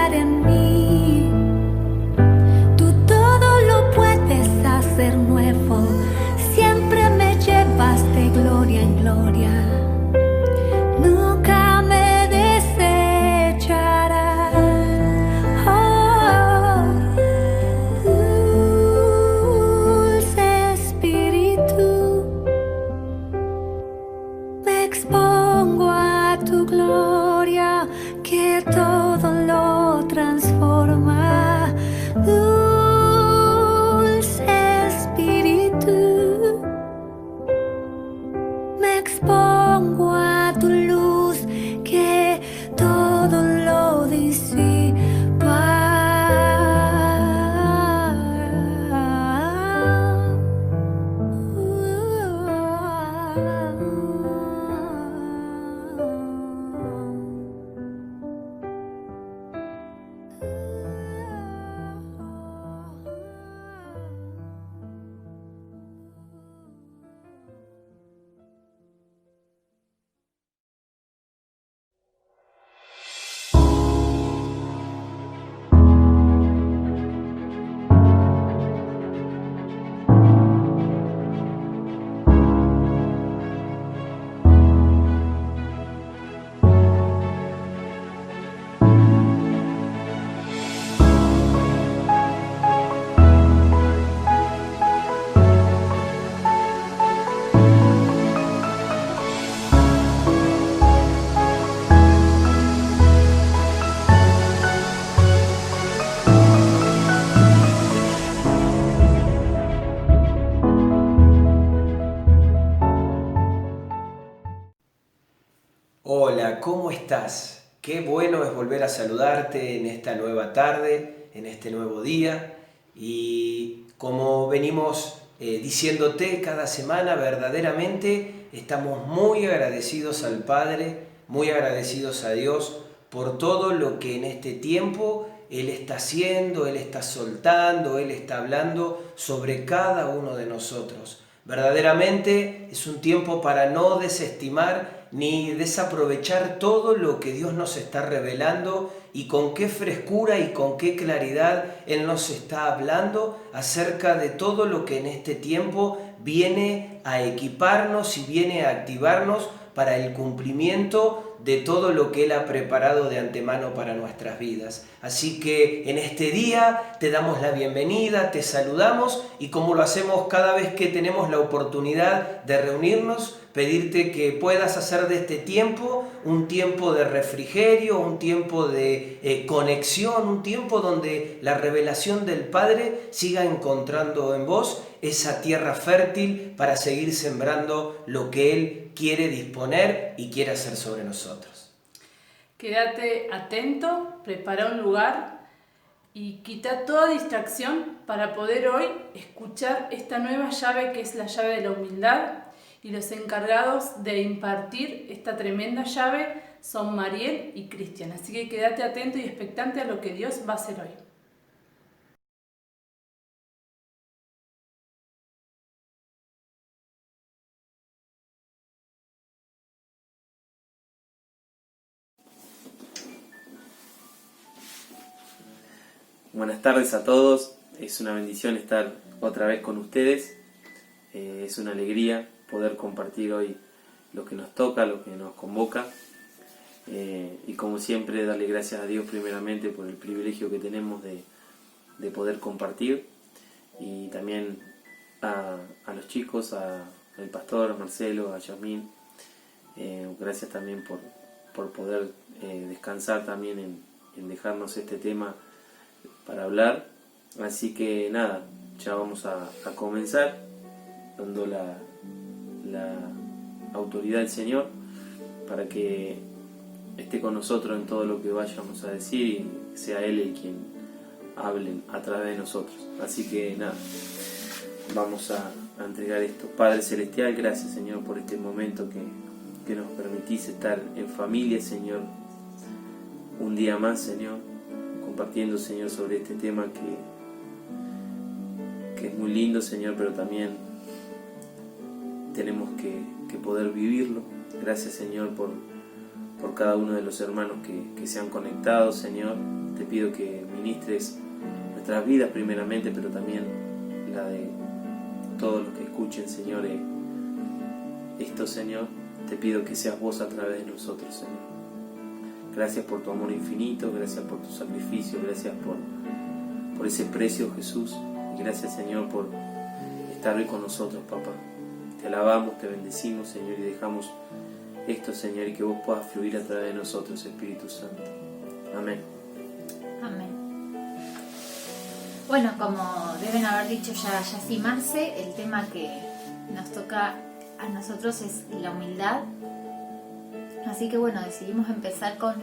habitar en mí. Tú todo lo puedes hacer nuevo, siempre me llevas de gloria en gloria. Nunca me desecharás. Oh, dulce Espíritu, me expongo a tu gloria, que todo lo transforma. Dulce Espíritu, me expongo a tu luz, que todo lo disipa. Hola, ¿cómo estás? Qué bueno es volver a saludarte en esta nueva tarde, en este nuevo día. Y como venimos diciéndote cada semana, verdaderamente estamos muy agradecidos al Padre, muy agradecidos a Dios por todo lo que en este tiempo Él está haciendo, Él está soltando, Él está hablando sobre cada uno de nosotros. Verdaderamente es un tiempo para no desestimar ni desaprovechar todo lo que Dios nos está revelando y con qué frescura y con qué claridad Él nos está hablando acerca de todo lo que en este tiempo viene a equiparnos y viene a activarnos para el cumplimiento de todo lo que Él ha preparado de antemano para nuestras vidas. Así que en este día te damos la bienvenida, te saludamos y como lo hacemos cada vez que tenemos la oportunidad de reunirnos, pedirte que puedas hacer de este tiempo un tiempo de refrigerio, un tiempo de conexión, un tiempo donde la revelación del Padre siga encontrando en vos esa tierra fértil para seguir sembrando lo que Él quiere disponer y quiere hacer sobre nosotros. Quédate atento, prepara un lugar y quita toda distracción para poder hoy escuchar esta nueva llave que es la llave de la humildad, y los encargados de impartir esta tremenda llave son Mariel y Cristian. Así que quédate atento y expectante a lo que Dios va a hacer hoy. Buenas tardes a todos, es una bendición estar otra vez con ustedes, es una alegría poder compartir hoy lo que nos toca, lo que nos convoca, y como siempre darle gracias a Dios primeramente por el privilegio que tenemos de poder compartir, y también a los chicos, al pastor, a Marcelo, a Yasmín, gracias también por poder descansar también en dejarnos este tema para hablar. Así que nada, ya vamos a comenzar dando la autoridad al Señor para que esté con nosotros en todo lo que vayamos a decir y sea Él el quien hable a través de nosotros. Así que nada, vamos a entregar esto. Padre Celestial, gracias Señor por este momento que nos permitís estar en familia, Señor, un día más, Señor, compartiendo, Señor, sobre este tema que es muy lindo, Señor, pero también tenemos que poder vivirlo. Gracias, Señor, por cada uno de los hermanos que se han conectado, Señor, te pido que ministres nuestras vidas primeramente, pero también la de todos los que escuchen, Señor, esto, Señor. Te pido que seas vos a través de nosotros, Señor. Gracias por tu amor infinito, gracias por tu sacrificio, gracias por ese precio, Jesús. Y gracias, Señor, por estar hoy con nosotros, papá. Te alabamos, te bendecimos, Señor, y dejamos esto, Señor, y que vos puedas fluir a través de nosotros, Espíritu Santo. Amén. Amén. Bueno, como deben haber dicho ya Jessy y Marce, el tema que nos toca a nosotros es la humildad. Así que bueno, decidimos empezar con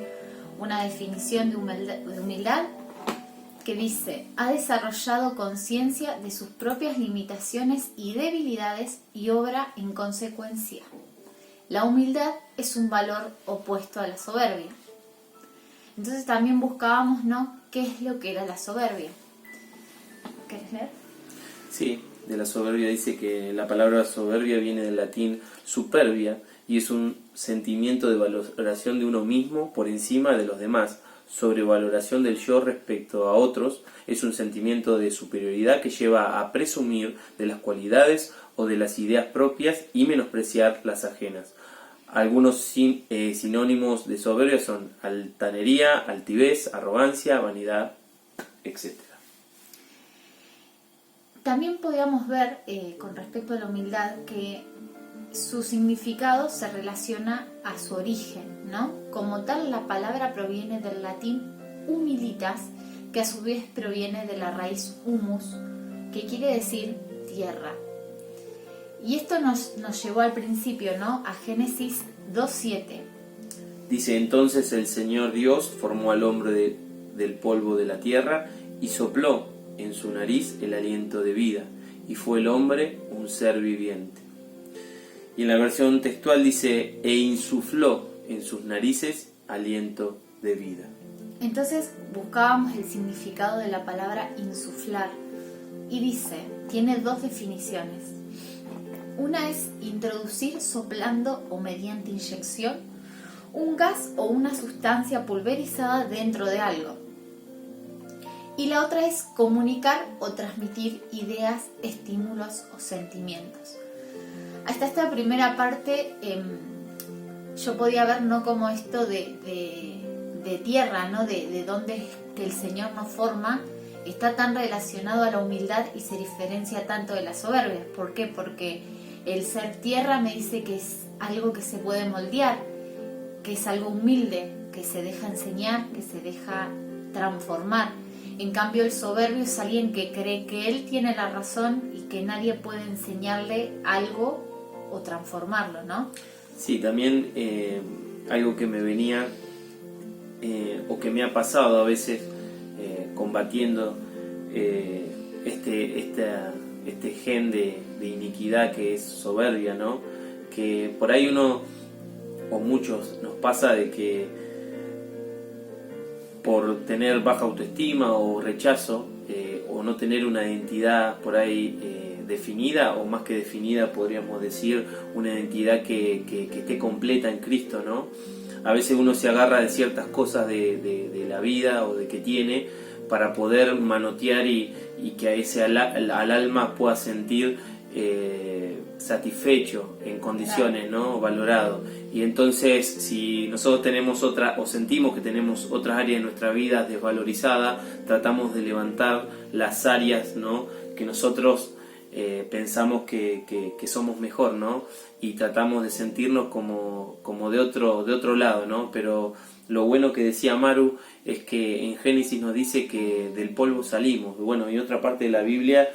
una definición de humildad que dice: ha desarrollado conciencia de sus propias limitaciones y debilidades y obra en consecuencia. La humildad es un valor opuesto a la soberbia. Entonces también buscábamos, ¿no?, qué es lo que era la soberbia. ¿Querés leer? Sí, de la soberbia dice que la palabra soberbia viene del latín superbia y es un sentimiento de valoración de uno mismo por encima de los demás. Sobrevaloración del yo respecto a otros es un sentimiento de superioridad que lleva a presumir de las cualidades o de las ideas propias y menospreciar las ajenas. Algunos sinónimos de soberbia son altanería, altivez, arrogancia, vanidad, etc. También podíamos ver, con respecto a la humildad, que su significado se relaciona a su origen, ¿no? Como tal, la palabra proviene del latín humilitas, que a su vez proviene de la raíz humus, que quiere decir tierra. Y esto nos llevó al principio, ¿no?, a Génesis 2:7. Dice: entonces el Señor Dios formó al hombre del polvo de la tierra y sopló en su nariz el aliento de vida, y fue el hombre un ser viviente. Y en la versión textual dice: e insufló en sus narices aliento de vida. Entonces buscábamos el significado de la palabra insuflar, y dice, tiene dos definiciones. Una es introducir soplando o mediante inyección un gas o una sustancia pulverizada dentro de algo. Y la otra es comunicar o transmitir ideas, estímulos o sentimientos. Hasta esta primera parte yo podía ver, no como esto de tierra, ¿no?, de dónde es que el Señor nos forma, está tan relacionado a la humildad y se diferencia tanto de la soberbia. ¿Por qué? Porque el ser tierra me dice que es algo que se puede moldear, que es algo humilde, que se deja enseñar, que se deja transformar. En cambio, el soberbio es alguien que cree que él tiene la razón y que nadie puede enseñarle algo o transformarlo, ¿no? Sí, también algo que me venía o que me ha pasado a veces combatiendo este gen de iniquidad que es soberbia, ¿no? Que por ahí uno o muchos nos pasa de que por tener baja autoestima o rechazo o no tener una identidad por ahí definida, o más que definida podríamos decir una identidad que esté completa en Cristo, ¿no? A veces uno se agarra de ciertas cosas de la vida o de que tiene para poder manotear y que a ese al alma pueda sentir satisfecho en condiciones, ¿no?, valorado. Y entonces si nosotros tenemos otra o sentimos que tenemos otras áreas de nuestra vida desvalorizadas, tratamos de levantar las áreas, ¿no?, que nosotros pensamos que somos mejor, ¿no?, y tratamos de sentirnos como de otro lado, ¿no? Pero lo bueno que decía Maru es que en Génesis nos dice que del polvo salimos. Bueno, y otra parte de la Biblia,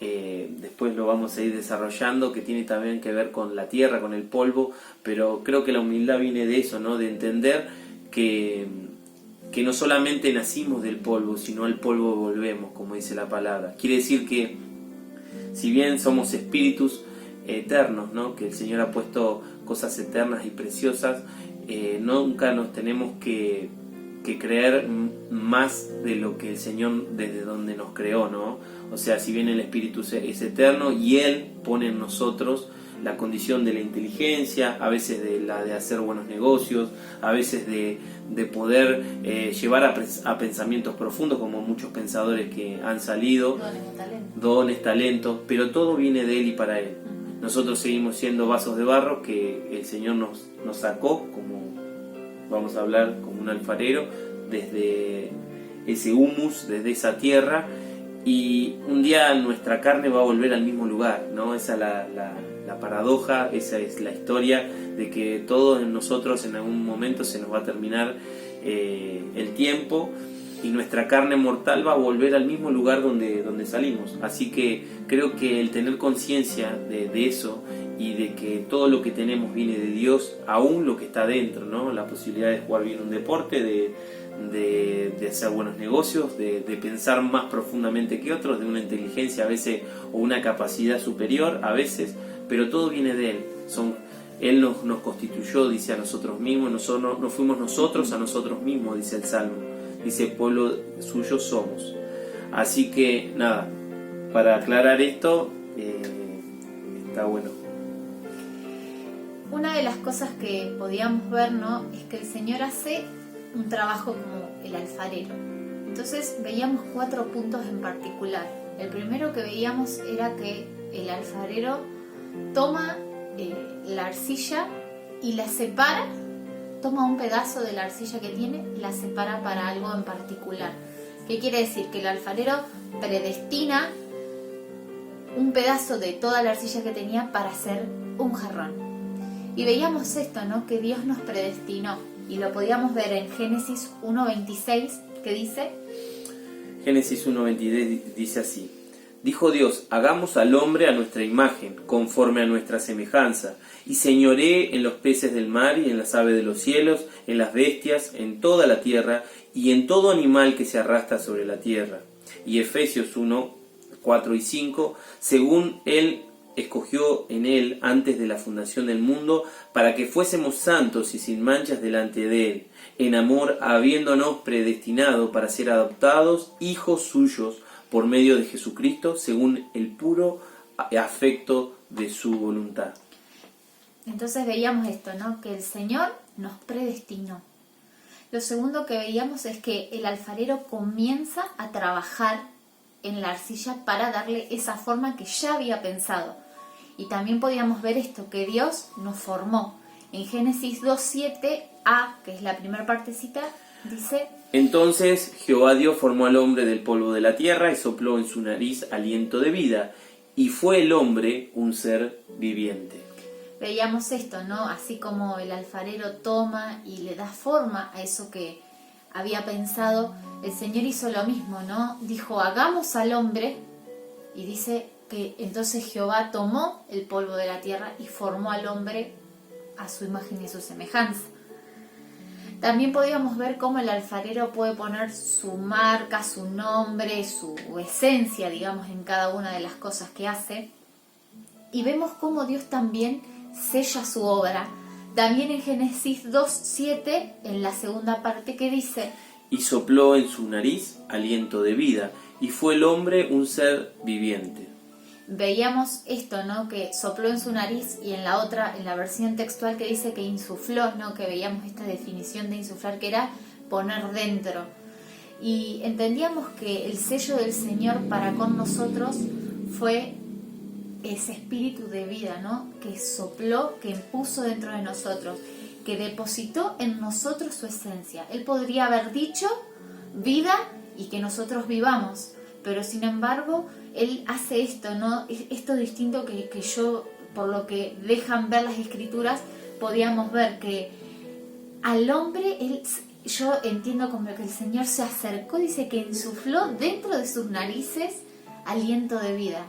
después lo vamos a ir desarrollando, que tiene también que ver con la tierra, con el polvo, pero creo que la humildad viene de eso, ¿no?, de entender que no solamente nacimos del polvo, sino al polvo volvemos, como dice la palabra. Quiere decir que si bien somos espíritus eternos, ¿no?, que el Señor ha puesto cosas eternas y preciosas, nunca nos tenemos que creer más de lo que el Señor desde donde nos creó, ¿no? O sea, si bien el Espíritu es eterno y Él pone en nosotros la condición de la inteligencia, a veces de la de hacer buenos negocios, a veces de poder llevar a pensamientos profundos, como muchos pensadores que han salido, dones, talentos, pero todo viene de Él y para Él. Nosotros seguimos siendo vasos de barro que el Señor nos sacó, como vamos a hablar, como un alfarero, desde ese humus, desde esa tierra, y un día nuestra carne va a volver al mismo lugar, ¿no? Esa es la paradoja, esa es la historia de que todos nosotros en algún momento se nos va a terminar el tiempo y nuestra carne mortal va a volver al mismo lugar donde salimos. Así que creo que el tener conciencia de eso y de que todo lo que tenemos viene de Dios, aún lo que está dentro, ¿no? La posibilidad de jugar bien un deporte, de hacer buenos negocios, de pensar más profundamente que otros, de una inteligencia a veces o una capacidad superior a veces, pero todo viene de Él. Él nos constituyó, dice, a nosotros mismos, no fuimos nosotros a nosotros mismos, dice el Salmo, dice, pueblo suyo somos. Así que nada, para aclarar esto, está bueno. Una de las cosas que podíamos ver, ¿no?, es que el Señor hace un trabajo como el alfarero. Entonces veíamos 4 puntos en particular. El primero que veíamos era que el alfarero toma la arcilla y la separa, toma un pedazo de la arcilla que tiene y la separa para algo en particular. ¿Qué quiere decir? Que el alfarero predestina un pedazo de toda la arcilla que tenía para hacer un jarrón. Y veíamos esto, ¿no?, que Dios nos predestinó, y lo podíamos ver en Génesis 1:26, que dice... Génesis 1:26 dice así: dijo Dios, hagamos al hombre a nuestra imagen, conforme a nuestra semejanza, y señoree en los peces del mar y en las aves de los cielos, en las bestias, en toda la tierra, y en todo animal que se arrastra sobre la tierra. Y Efesios 1:4 y 5, según Él escogió en Él antes de la fundación del mundo, para que fuésemos santos y sin manchas delante de Él, en amor habiéndonos predestinado para ser adoptados hijos suyos por medio de Jesucristo, según el puro afecto de su voluntad. Entonces veíamos esto, ¿no?, que el Señor nos predestinó. Lo segundo que veíamos es que el alfarero comienza a trabajar en la arcilla para darle esa forma que ya había pensado. Y también podíamos ver esto, que Dios nos formó. En Génesis 2:7a, que es la primera partecita, dice: entonces Jehová Dios formó al hombre del polvo de la tierra y sopló en su nariz aliento de vida, y fue el hombre un ser viviente. Veíamos esto, ¿no? Así como el alfarero toma y le da forma a eso que había pensado, el Señor hizo lo mismo, ¿no? Dijo, hagamos al hombre, y dice que entonces Jehová tomó el polvo de la tierra y formó al hombre a su imagen y a su semejanza. También podíamos ver cómo el alfarero puede poner su marca, su nombre, su esencia, digamos, en cada una de las cosas que hace. Y vemos cómo Dios también sella su obra. También en Génesis 2:7, en la segunda parte, que dice: y sopló en su nariz aliento de vida, y fue el hombre un ser viviente. Veíamos esto, ¿no?, que sopló en su nariz, y en la otra, en la versión textual, que dice que insufló, ¿no?, que veíamos esta definición de insuflar, que era poner dentro. Y entendíamos que el sello del Señor para con nosotros fue ese espíritu de vida, ¿no?, que sopló, que puso dentro de nosotros, que depositó en nosotros su esencia. Él podría haber dicho vida y que nosotros vivamos, pero sin embargo Él hace esto, ¿no? Esto distinto que yo, por lo que dejan ver las Escrituras, podíamos ver que al hombre, yo entiendo como que el Señor se acercó, dice que insufló dentro de sus narices aliento de vida,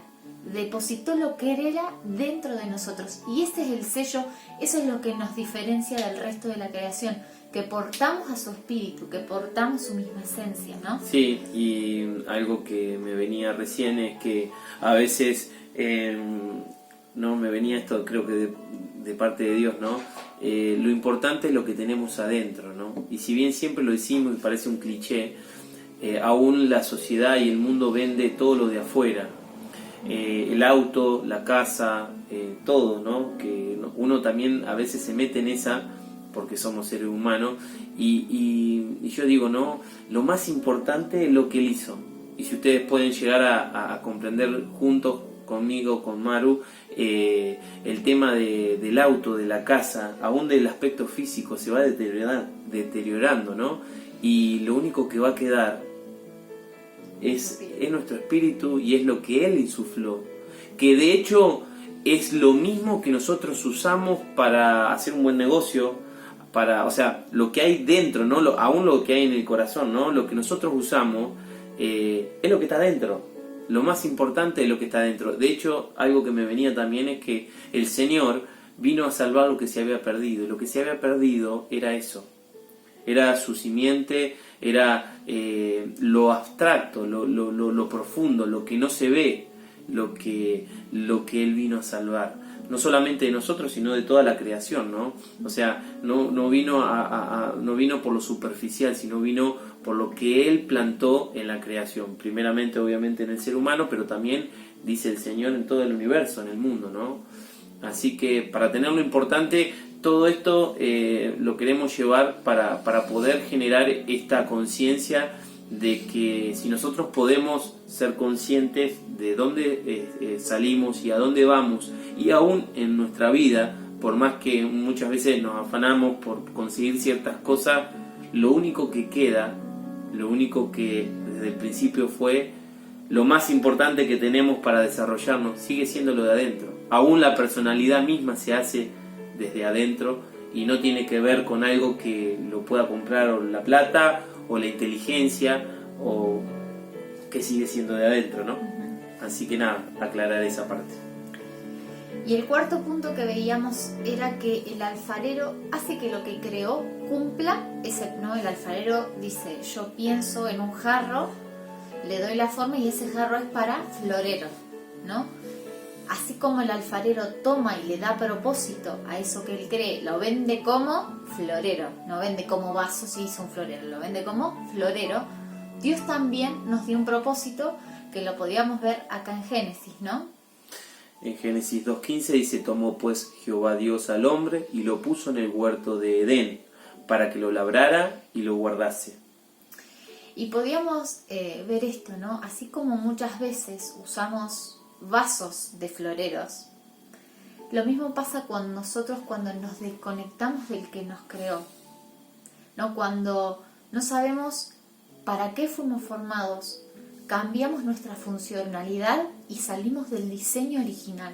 depositó lo que Él era dentro de nosotros, y ese es el sello, eso es lo que nos diferencia del resto de la creación, que portamos a su espíritu, que portamos su misma esencia, ¿no? Sí, y algo que me venía recién es que a veces, no me venía esto, creo que de parte de Dios, ¿no? Lo importante es lo que tenemos adentro, ¿no? Y si bien siempre lo decimos y parece un cliché, aún la sociedad y el mundo vende todo lo de afuera. El auto, la casa, todo, ¿no? Que uno también a veces se mete en esa, porque somos seres humanos, y yo digo, ¿no? Lo más importante es lo que Él hizo. Y si ustedes pueden llegar a comprender juntos conmigo, con Maru, el tema del auto, de la casa, aún del aspecto físico, se va deteriorando, ¿no? Y lo único que va a quedar es nuestro espíritu, y es lo que Él insufló, que de hecho es lo mismo que nosotros usamos para hacer un buen negocio, o sea, lo que hay dentro, ¿no? Aún lo que hay en el corazón, ¿no? Lo que nosotros usamos es lo que está dentro. Lo más importante es lo que está dentro. De hecho, algo que me venía también es que el Señor vino a salvar lo que se había perdido. Y lo que se había perdido era eso. Era su simiente, era lo abstracto, lo profundo, lo que no se ve, lo que Él vino a salvar. No solamente de nosotros, sino de toda la creación, ¿no? O sea, no vino no vino por lo superficial, sino vino por lo que Él plantó en la creación. Primeramente, obviamente, en el ser humano, pero también, dice el Señor, en todo el universo, en el mundo, ¿no? Así que, para tenerlo importante, todo esto lo queremos llevar para poder generar esta conciencia de que si nosotros podemos ser conscientes de dónde salimos y a dónde vamos, y aún en nuestra vida, por más que muchas veces nos afanamos por conseguir ciertas cosas, lo único que queda, lo único que desde el principio fue lo más importante que tenemos para desarrollarnos, sigue siendo lo de adentro. Aún la personalidad misma se hace desde adentro, y no tiene que ver con algo que lo pueda comprar, o la plata, o la inteligencia, o que sigue siendo de adentro, ¿no? Así que nada, aclarar esa parte. Y el cuarto punto que veíamos era que el alfarero hace que lo que creó cumpla, ¿no? El alfarero dice, yo pienso en un jarro, le doy la forma y ese jarro es para florero, ¿no? Así como el alfarero toma y le da propósito a eso que él cree, lo vende como florero, no vende como vaso si hizo un florero, lo vende como florero. Dios también nos dio un propósito que lo podíamos ver acá en Génesis, ¿no? En Génesis 2.15 dice, tomó pues Jehová Dios al hombre y lo puso en el huerto de Edén, para que lo labrara y lo guardase. Y podíamos ver esto, ¿no? Así como muchas veces usamos vasos de floreros, lo mismo pasa con nosotros cuando nos desconectamos del que nos creó, ¿no? Cuando no sabemos para qué fuimos formados, cambiamos nuestra funcionalidad y salimos del diseño original,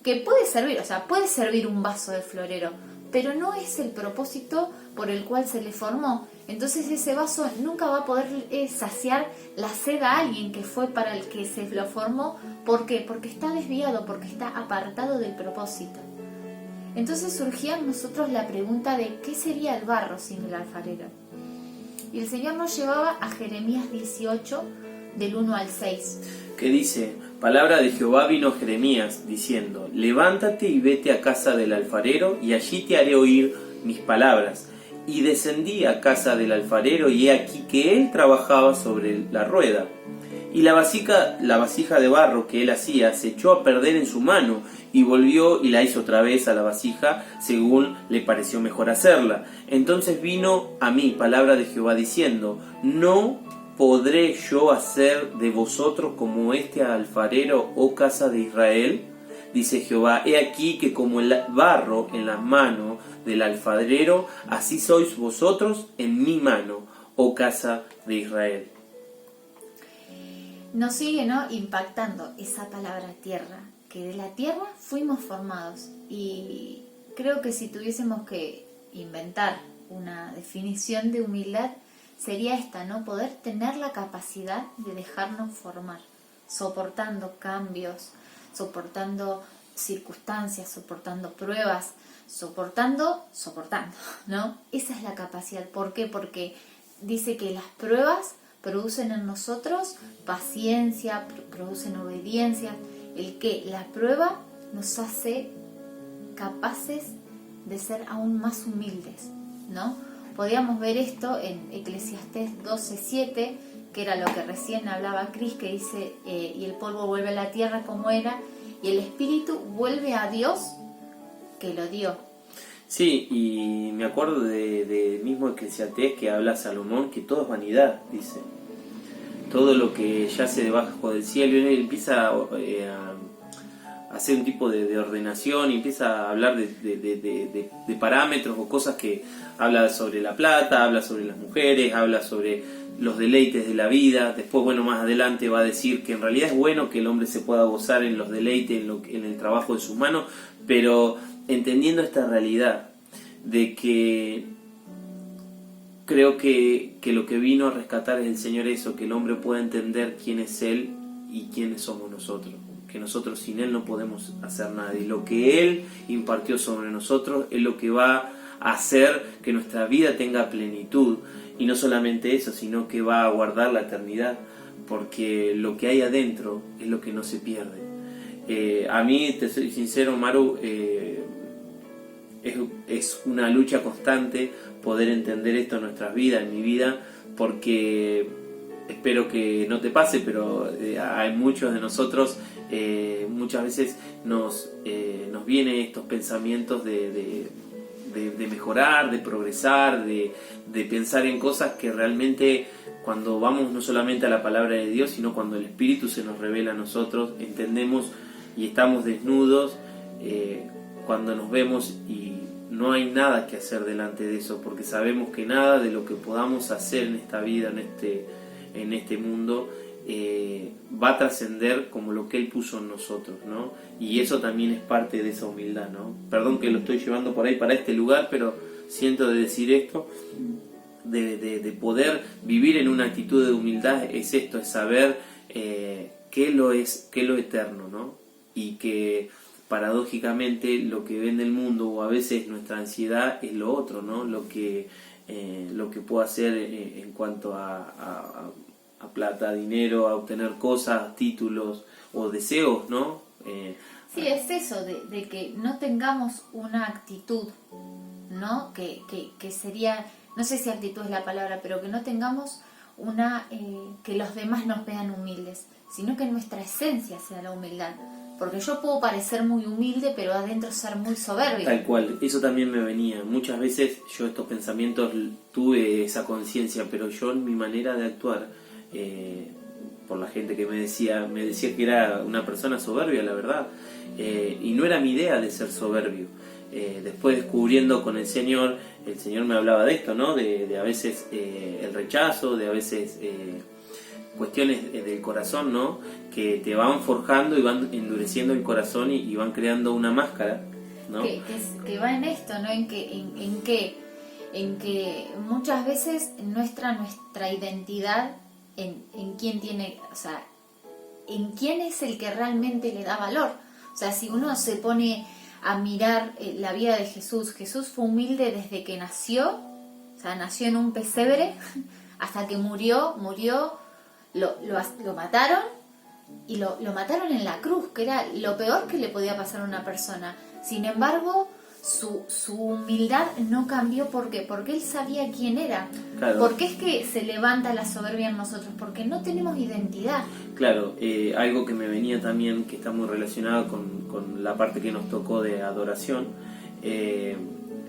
que puede servir, o sea, puede servir un vaso de florero, pero no es el propósito por el cual se le formó. Entonces ese vaso nunca va a poder saciar la sed a alguien que fue para el que se lo formó. ¿Por qué? Porque está desviado, porque está apartado del propósito. Entonces surgía en nosotros la pregunta de ¿qué sería el barro sin el alfarero? Y el Señor nos llevaba a Jeremías 18, del 1 al 6. Que dice, palabra de Jehová vino Jeremías, diciendo, levántate y vete a casa del alfarero, y allí te haré oír mis palabras. Y descendí a casa del alfarero, y he aquí que él trabajaba sobre la rueda. Y la vasija de barro que él hacía se echó a perder en su mano, y volvió y la hizo otra vez a la vasija, según le pareció mejor hacerla. Entonces vino a mí palabra de Jehová diciendo, ¿no podré yo hacer de vosotros como este alfarero, oh casa de Israel? Dice Jehová, he aquí que como el barro en la mano del alfarero, así sois vosotros en mi mano, oh casa de Israel. Nos sigue, ¿no?, impactando esa palabra tierra, que de la tierra fuimos formados. Y creo que si tuviésemos que inventar una definición de humildad, sería esta, ¿no? Poder tener la capacidad de dejarnos formar, soportando cambios, soportando circunstancias, soportando pruebas, soportando, ¿no? Esa es la capacidad. ¿Por qué? Porque dice que las pruebas producen en nosotros paciencia, producen obediencia. La prueba nos hace capaces de ser aún más humildes, ¿no? Podíamos ver esto en Eclesiastés 12:7, que era lo que recién hablaba Cris, que dice, y el polvo vuelve a la tierra como era, y el espíritu vuelve a Dios que lo dio. Sí, y me acuerdo de mismo Eclesiastés que habla Salomón, que todo es vanidad, dice. Todo lo que yace debajo del cielo, y él empieza a hacer un tipo de ordenación y empieza a hablar de parámetros o cosas que habla sobre la plata, habla sobre las mujeres, habla sobre los deleites de la vida. Después, bueno, más adelante va a decir que en realidad es bueno que el hombre se pueda gozar en los deleites, en el trabajo de sus manos, pero entendiendo esta realidad de que creo que lo que vino a rescatar es el Señor, eso, que el hombre pueda entender quién es Él y quiénes somos nosotros, que nosotros sin Él no podemos hacer nada, y lo que Él impartió sobre nosotros es lo que va a hacer que nuestra vida tenga plenitud, y no solamente eso, sino que va a guardar la eternidad, porque lo que hay adentro es lo que no se pierde. A mí, te soy sincero, Maru, es una lucha constante poder entender esto en nuestras vidas, en mi vida, porque espero que no te pase, pero hay muchos de nosotros, muchas veces nos vienen estos pensamientos de mejorar, de progresar, de pensar en cosas que realmente, cuando vamos no solamente a la palabra de Dios, sino cuando el Espíritu se nos revela a nosotros, entendemos y estamos desnudos cuando nos vemos, y no hay nada que hacer delante de eso, porque sabemos que nada de lo que podamos hacer en esta vida, en este mundo, va a trascender como lo que Él puso en nosotros, ¿no? Y eso también es parte de esa humildad, ¿no? Perdón que lo estoy llevando por ahí para este lugar, pero siento de decir esto, de poder vivir en una actitud de humildad, es esto, es saber qué lo eterno, ¿no? Y que paradójicamente lo que ve en el mundo, o a veces nuestra ansiedad, es lo otro, ¿no? Lo que puedo hacer en cuanto a plata, dinero, a obtener cosas, títulos o deseos, ¿no? Sí, es eso, de que no tengamos una actitud, ¿no? Que sería, no sé si actitud es la palabra, pero que no tengamos que los demás nos vean humildes, sino que nuestra esencia sea la humildad. Porque yo puedo parecer muy humilde, pero adentro ser muy soberbio. Tal cual, eso también me venía. Muchas veces yo estos pensamientos tuve esa conciencia, pero yo en mi manera de actuar, por la gente que me decía que era una persona soberbia, la verdad. Y no era mi idea de ser soberbio. Después, descubriendo con el Señor me hablaba de esto, ¿no? De a veces el rechazo, de a veces cuestiones del corazón, ¿no? Que te van forjando y van endureciendo el corazón y van creando una máscara, ¿no? Que va en esto, ¿no? En que muchas veces nuestra identidad en quién tiene, o sea, en quién es el que realmente le da valor. O sea, si uno se pone a mirar la vida de Jesús fue humilde desde que nació, o sea, nació en un pesebre hasta que murió, lo mataron, y lo mataron en la cruz, que era lo peor que le podía pasar a una persona. Sin embargo, su humildad no cambió. ¿Por qué? Porque él sabía quién era. Claro. ¿Por qué es que se levanta la soberbia en nosotros? Porque no tenemos identidad. Claro, algo que me venía también, que está muy relacionado con la parte que nos tocó de adoración, es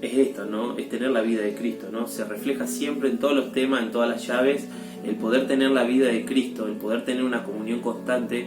esto, ¿no? Es tener la vida de Cristo, ¿no? Se refleja siempre en todos los temas, en todas las llaves, el poder tener la vida de Cristo, el poder tener una comunión constante.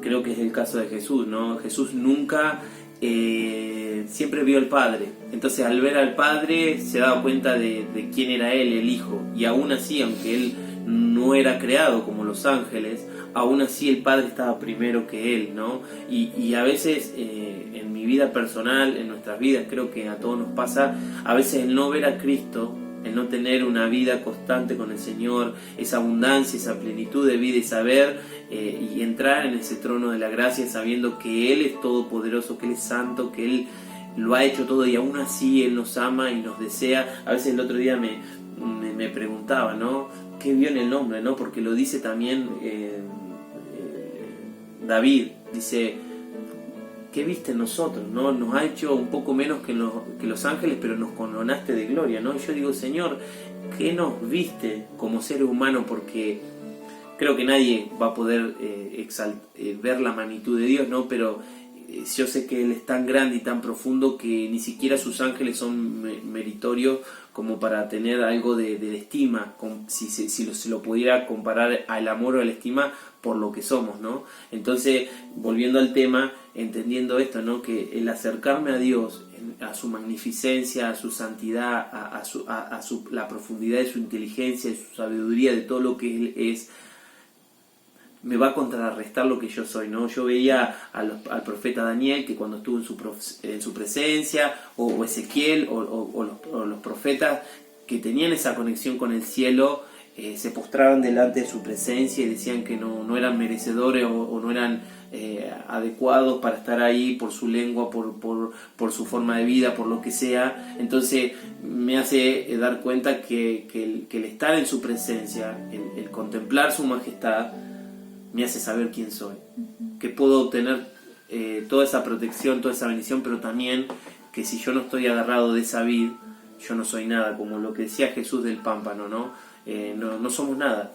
Creo que es el caso de Jesús, ¿no? Jesús nunca siempre vio al Padre, entonces al ver al Padre se daba cuenta de quién era Él, el Hijo, y aún así, aunque Él no era creado como los ángeles, aún así el Padre estaba primero que Él, ¿no? Y a veces en mi vida personal, en nuestras vidas, creo que a todos nos pasa, a veces el no ver a Cristo, el no tener una vida constante con el Señor, esa abundancia, esa plenitud de vida, y saber y entrar en ese trono de la gracia sabiendo que Él es todopoderoso, que Él es santo, que Él lo ha hecho todo y aún así Él nos ama y nos desea. A veces el otro día me preguntaba, ¿no? ¿Qué vio en el hombre, no? Porque lo dice también David, dice, ¿qué viste en nosotros, no? Nos ha hecho un poco menos que los ángeles, pero nos coronaste de gloria, ¿no? Y yo digo, Señor, ¿qué nos viste como seres humanos? Porque creo que nadie va a poder ver la magnitud de Dios, ¿no? Pero yo sé que Él es tan grande y tan profundo que ni siquiera sus ángeles son meritorios como para tener algo de estima, si se lo pudiera comparar al amor o a la estima por lo que somos, ¿no? Entonces, volviendo al tema, entendiendo esto, ¿no? Que el acercarme a Dios, a su magnificencia, a su santidad, a la profundidad de su inteligencia, de su sabiduría, de todo lo que Él es, me va a contrarrestar lo que yo soy, ¿no? Yo veía al profeta Daniel, que cuando estuvo en su presencia, o Ezequiel, o los profetas que tenían esa conexión con el cielo, se postraban delante de su presencia y decían que no eran merecedores o no eran adecuados para estar ahí por su lengua, por su forma de vida, por lo que sea. Entonces me hace dar cuenta que el estar en su presencia, el contemplar su majestad, me hace saber quién soy, que puedo obtener toda esa protección, toda esa bendición, pero también que si yo no estoy agarrado de esa vid, yo no soy nada, como lo que decía Jesús del pámpano, ¿no? No somos nada,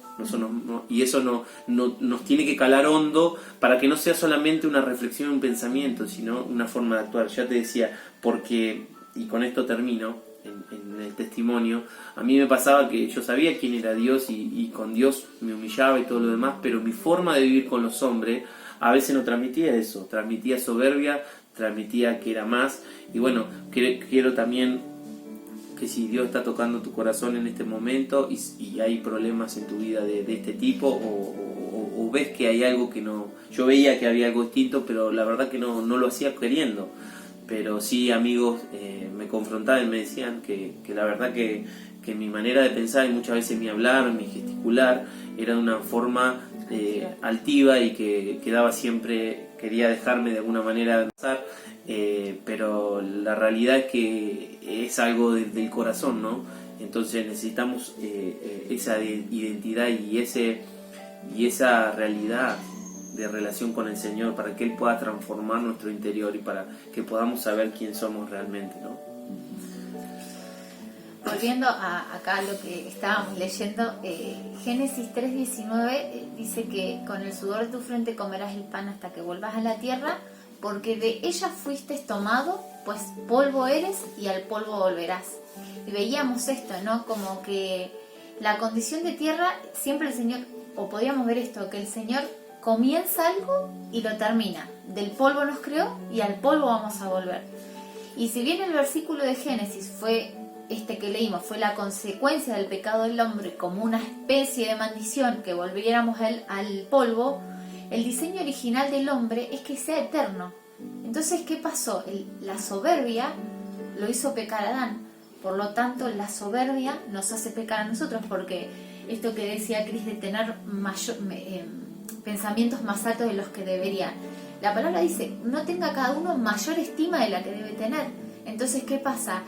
y eso nos tiene que calar hondo para que no sea solamente una reflexión, un pensamiento, sino una forma de actuar. Ya te decía, porque, y con esto termino, en el testimonio, a mí me pasaba que yo sabía quién era Dios y con Dios me humillaba y todo lo demás, pero mi forma de vivir con los hombres a veces no transmitía eso, transmitía soberbia, transmitía que era más. Y bueno, quiero también que si Dios está tocando tu corazón en este momento y hay problemas en tu vida de este tipo, o ves que hay algo que no, yo veía que había algo distinto, pero la verdad que no lo hacía queriendo. Pero sí, amigos me confrontaban y me decían que la verdad que mi manera de pensar y muchas veces mi hablar, mi gesticular, era de una forma altiva y que quedaba siempre, quería dejarme de alguna manera avanzar, pero la realidad es que es algo del corazón, ¿no? Entonces necesitamos esa identidad y esa realidad de relación con el Señor para que Él pueda transformar nuestro interior y para que podamos saber quién somos realmente, ¿no? Volviendo acá a lo que estábamos leyendo, Génesis 3:19 dice que con el sudor de tu frente comerás el pan hasta que vuelvas a la tierra, porque de ella fuiste tomado, pues polvo eres y al polvo volverás. Y veíamos esto, ¿no? Como que la condición de tierra, siempre el Señor, o podíamos ver esto, que el Señor comienza algo y lo termina. Del polvo nos creó y al polvo vamos a volver. Y si bien el versículo de Génesis fue que leímos, fue la consecuencia del pecado del hombre como una especie de maldición, que volviéramos al polvo, el diseño original del hombre es que sea eterno. Entonces, ¿qué pasó? La soberbia lo hizo pecar a Adán. Por lo tanto, la soberbia nos hace pecar a nosotros, porque esto que decía Cris de tener pensamientos más altos de los que deberían. La palabra dice, no tenga cada uno mayor estima de la que debe tener. Entonces, ¿qué pasa?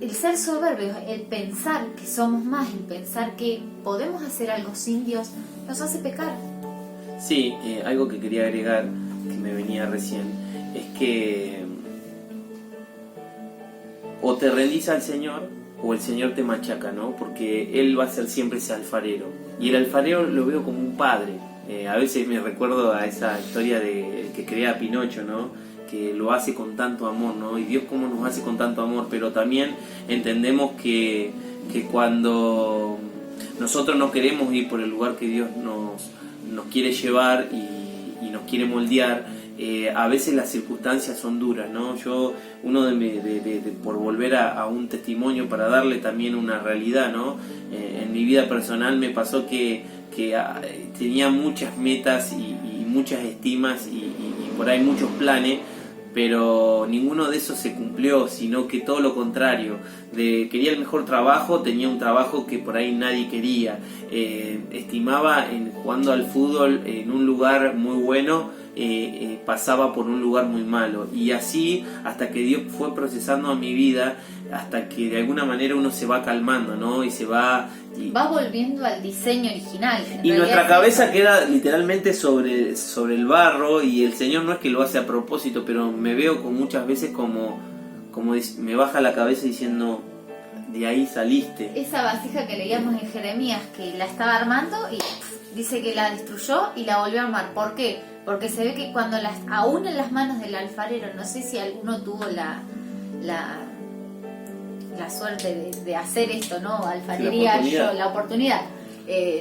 El ser soberbio, el pensar que somos más, el pensar que podemos hacer algo sin Dios, nos hace pecar. Sí, algo que quería agregar, que me venía recién, es que o te rendís al Señor o el Señor te machaca, ¿no? Porque Él va a ser siempre ese alfarero. Y el alfarero lo veo como un padre. A veces me recuerdo a esa historia de que crea Pinocho, ¿no? Que lo hace con tanto amor, ¿no? Y Dios cómo nos hace con tanto amor, pero también entendemos que cuando nosotros no queremos ir por el lugar que Dios nos quiere llevar y nos quiere moldear, a veces las circunstancias son duras, ¿no? Yo, por volver a un testimonio para darle también una realidad, ¿no? En mi vida personal me pasó que tenía muchas metas y muchas estimas y por ahí muchos planes, pero ninguno de esos se cumplió, sino que todo lo contrario. Quería el mejor trabajo, tenía un trabajo que por ahí nadie quería. Estimaba jugando al fútbol en un lugar muy bueno, pasaba por un lugar muy malo. Y así hasta que Dios fue procesando a mi vida, hasta que de alguna manera uno se va calmando, ¿no? Y se va volviendo al diseño original. Y nuestra cabeza queda literalmente sobre el barro, y el Señor no es que lo hace a propósito, pero me veo muchas veces como me baja la cabeza diciendo, de ahí saliste. Esa vasija que leíamos en Jeremías, que la estaba armando y dice que la destruyó y la volvió a armar. ¿Por qué? Porque se ve que cuando aún en las manos del alfarero, no sé si alguno tuvo la suerte de hacer esto, ¿no? Alfarería, la oportunidad.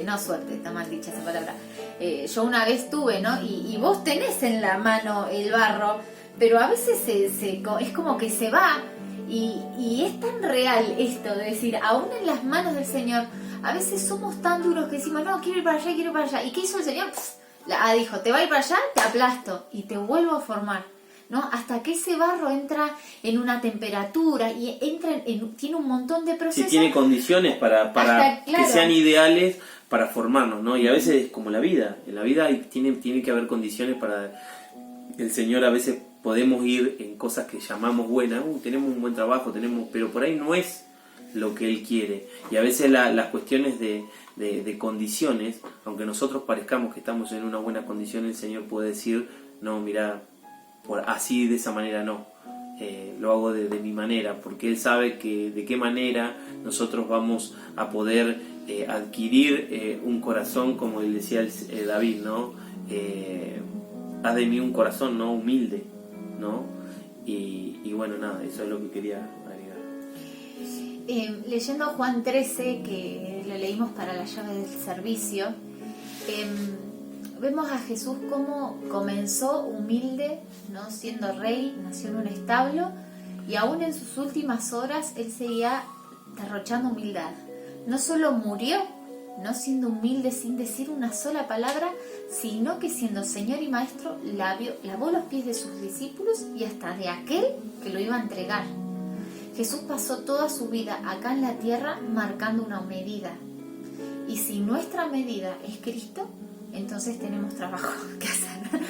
No suerte, está mal dicha esa palabra. Yo una vez tuve, ¿no? Y vos tenés en la mano el barro, pero a veces es como que se va. Y es tan real esto de decir, aún en las manos del Señor, a veces somos tan duros que decimos, no, quiero ir para allá, quiero ir para allá. ¿Y qué hizo el Señor? Dijo, te va a ir para allá, te aplasto y te vuelvo a formar, ¿no? Hasta que ese barro entra en una temperatura y tiene un montón de procesos. Sí, tiene condiciones para claro, que sean ideales para formarnos, ¿no? Y a veces es como la vida. En la vida tiene que haber condiciones para el Señor. A veces podemos ir en cosas que llamamos buenas, tenemos un buen trabajo, pero por ahí no es lo que Él quiere. Y a veces las cuestiones de condiciones, aunque nosotros parezcamos que estamos en una buena condición, el Señor puede decir, no, mira, así de esa manera no, lo hago de mi manera, porque Él sabe que de qué manera nosotros vamos a poder adquirir un corazón, como él decía David, ¿no? Haz de mí un corazón, ¿no? Humilde, ¿no? Y bueno, nada, eso es lo que quería agregar. Leyendo Juan 13, que lo leímos para la llave del servicio, vemos a Jesús cómo comenzó humilde, ¿no? Siendo rey, nació en un establo, y aún en sus últimas horas Él seguía derrochando humildad. No solo murió, no siendo humilde sin decir una sola palabra, sino que siendo Señor y Maestro lavó los pies de sus discípulos y hasta de aquel que lo iba a entregar. Jesús pasó toda su vida acá en la tierra marcando una medida. Y si nuestra medida es Cristo, entonces tenemos trabajo que hacer.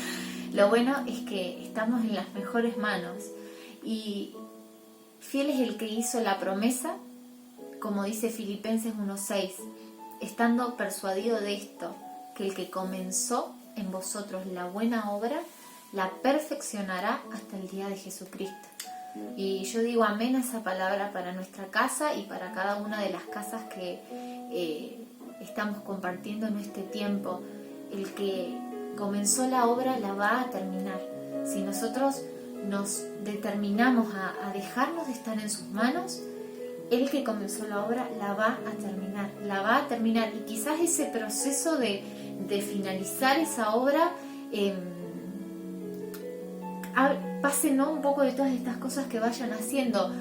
Lo bueno es que estamos en las mejores manos. Y fiel es el que hizo la promesa, como dice Filipenses 1:6, estando persuadido de esto, que el que comenzó en vosotros la buena obra, la perfeccionará hasta el día de Jesucristo. Y yo digo amén a esa palabra para nuestra casa y para cada una de las casas que estamos compartiendo en este tiempo. El que comenzó la obra la va a terminar. Si nosotros nos determinamos a dejarnos de estar en sus manos, el que comenzó la obra la va a terminar. Y quizás ese proceso de finalizar esa obra pase, ¿no? Un poco de todas estas cosas que vayan haciendo.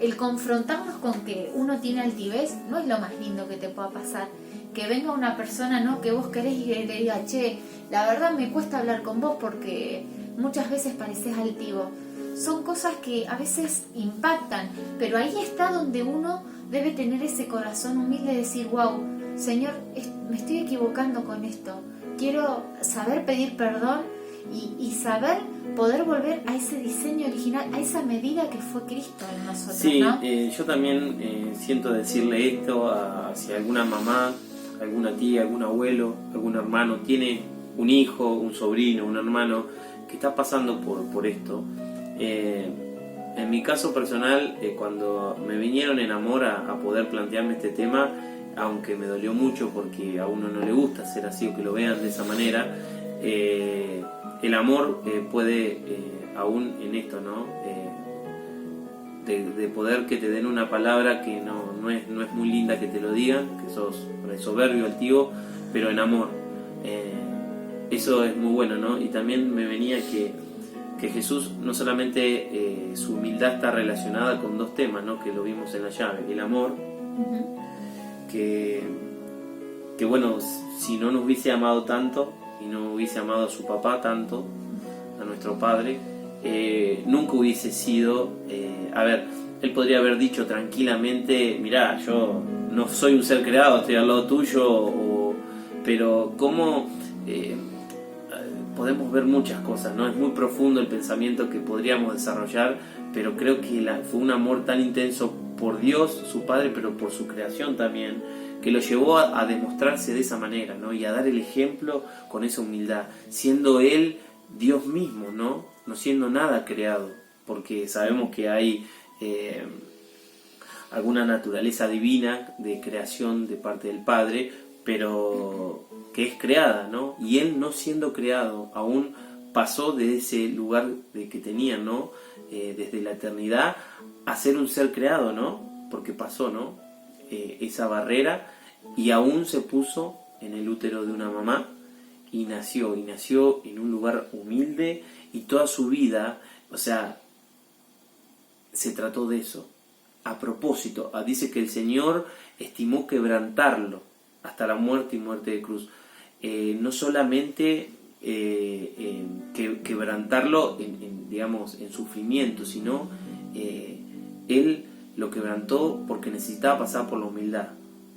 El confrontarnos con que uno tiene altivez no es lo más lindo que te pueda pasar. Que venga una persona, ¿no?, que vos querés y que le diga, che, la verdad me cuesta hablar con vos porque muchas veces pareces altivo. Son cosas que a veces impactan, pero ahí está donde uno debe tener ese corazón humilde y decir, wow, Señor, me estoy equivocando con esto. Quiero saber pedir perdón y saber poder volver a ese diseño original, a esa medida que fue Cristo en nosotros, sí, ¿no? Yo también siento decirle esto si alguna mamá, alguna tía, algún abuelo, algún hermano tiene un hijo, un sobrino, un hermano que está pasando por esto. En mi caso personal, cuando me vinieron en amor a poder plantearme este tema, aunque me dolió mucho porque a uno no le gusta ser así o que lo vean de esa manera, el amor puede, aún en esto, ¿no? De poder que te den una palabra que no es muy linda que te lo digan, que sos soberbio, altivo, pero en amor. Eso es muy bueno, ¿no? Y también me venía que Jesús no solamente su humildad está relacionada con dos temas, ¿no?, que lo vimos en la llave, el amor, que bueno, si no nos hubiese amado tanto y no hubiese amado a su papá tanto, a nuestro padre, nunca hubiese sido, él podría haber dicho tranquilamente, mirá, yo no soy un ser creado, estoy al lado tuyo, pero cómo podemos ver muchas cosas, ¿no? Es muy profundo el pensamiento que podríamos desarrollar, pero creo que fue un amor tan intenso por Dios, su Padre, pero por su creación también, que lo llevó a demostrarse de esa manera, ¿no? Y a dar el ejemplo con esa humildad, siendo Él Dios mismo, ¿no? No siendo nada creado, porque sabemos que hay alguna naturaleza divina de creación de parte del Padre, pero que es creada, ¿no? Y él, no siendo creado, aún pasó de ese lugar de que tenía, ¿no? Desde la eternidad a ser un ser creado, ¿no? Porque pasó, ¿no? Esa barrera, y aún se puso en el útero de una mamá y nació en un lugar humilde, y toda su vida, o sea, se trató de eso. A propósito, dice que el Señor estimó quebrantarlo hasta la muerte y muerte de cruz. No solamente quebrantarlo digamos, en sufrimiento, sino Él lo quebrantó porque necesitaba pasar por la humildad.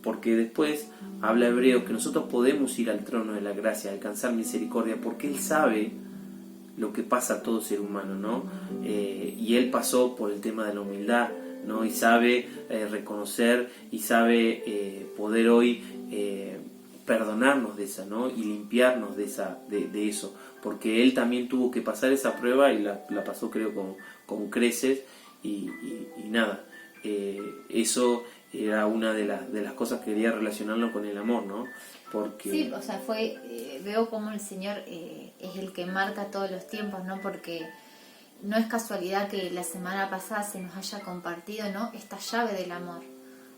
Porque después habla Hebreos que nosotros podemos ir al trono de la gracia, alcanzar misericordia, porque Él sabe lo que pasa a todo ser humano, ¿no? Y Él pasó por el tema de la humildad, ¿no? Y sabe reconocer y sabe poder hoy perdonarnos de esa, ¿no? Y limpiarnos de eso, porque Él también tuvo que pasar esa prueba y la pasó, creo, con creces y nada. Eso era una de las cosas que quería relacionarlo con el amor, ¿no? Porque... Sí, o sea, veo como el Señor es el que marca todos los tiempos, ¿no? Porque no es casualidad que la semana pasada se nos haya compartido, ¿no? Esta llave del amor.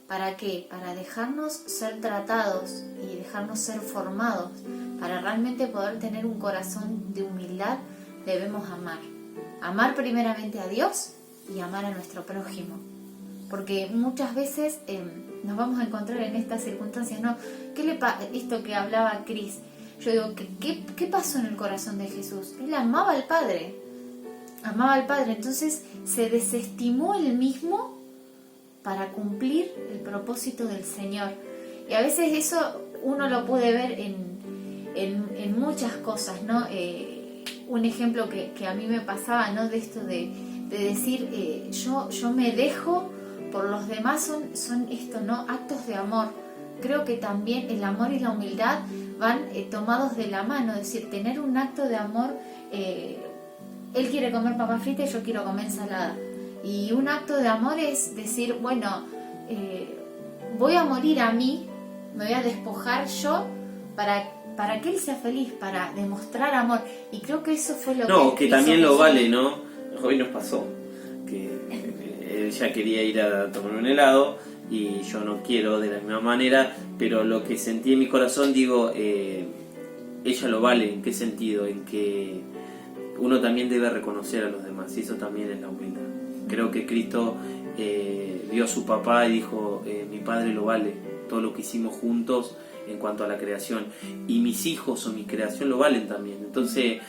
¿Para qué? Para dejarnos ser tratados y dejarnos ser formados. Para realmente poder tener un corazón de humildad, debemos amar. Amar primeramente a Dios y amar a nuestro prójimo. Porque muchas veces nos vamos a encontrar en estas circunstancias, ¿no? Esto que hablaba Cris, yo digo, ¿qué pasó en el corazón de Jesús? Él amaba al Padre, entonces se desestimó él mismo para cumplir el propósito del Señor. Y a veces eso uno lo puede ver en muchas cosas, ¿no? Un ejemplo que a mí me pasaba, ¿no? De esto de decir, yo me dejo por los demás, son esto, ¿no? Actos de amor. Creo que también el amor y la humildad van tomados de la mano, es decir, tener un acto de amor. Él quiere comer papa frita y yo quiero comer ensalada. Y un acto de amor es decir, bueno, voy a morir a mí, me voy a despojar yo para que él sea feliz, para demostrar amor. Y creo que eso fue lo que también hizo lo Jesús. vale, ¿no? Hoy nos pasó que él ya quería ir a tomar un helado y yo no quiero de la misma manera, pero lo que sentí en mi corazón, digo, ella lo vale. ¿En qué sentido? En que uno también debe reconocer a los demás, y eso también es la humildad. Creo que Cristo vio a su papá y dijo, mi padre lo vale, todo lo que hicimos juntos en cuanto a la creación, y mis hijos o mi creación lo valen también. Entonces,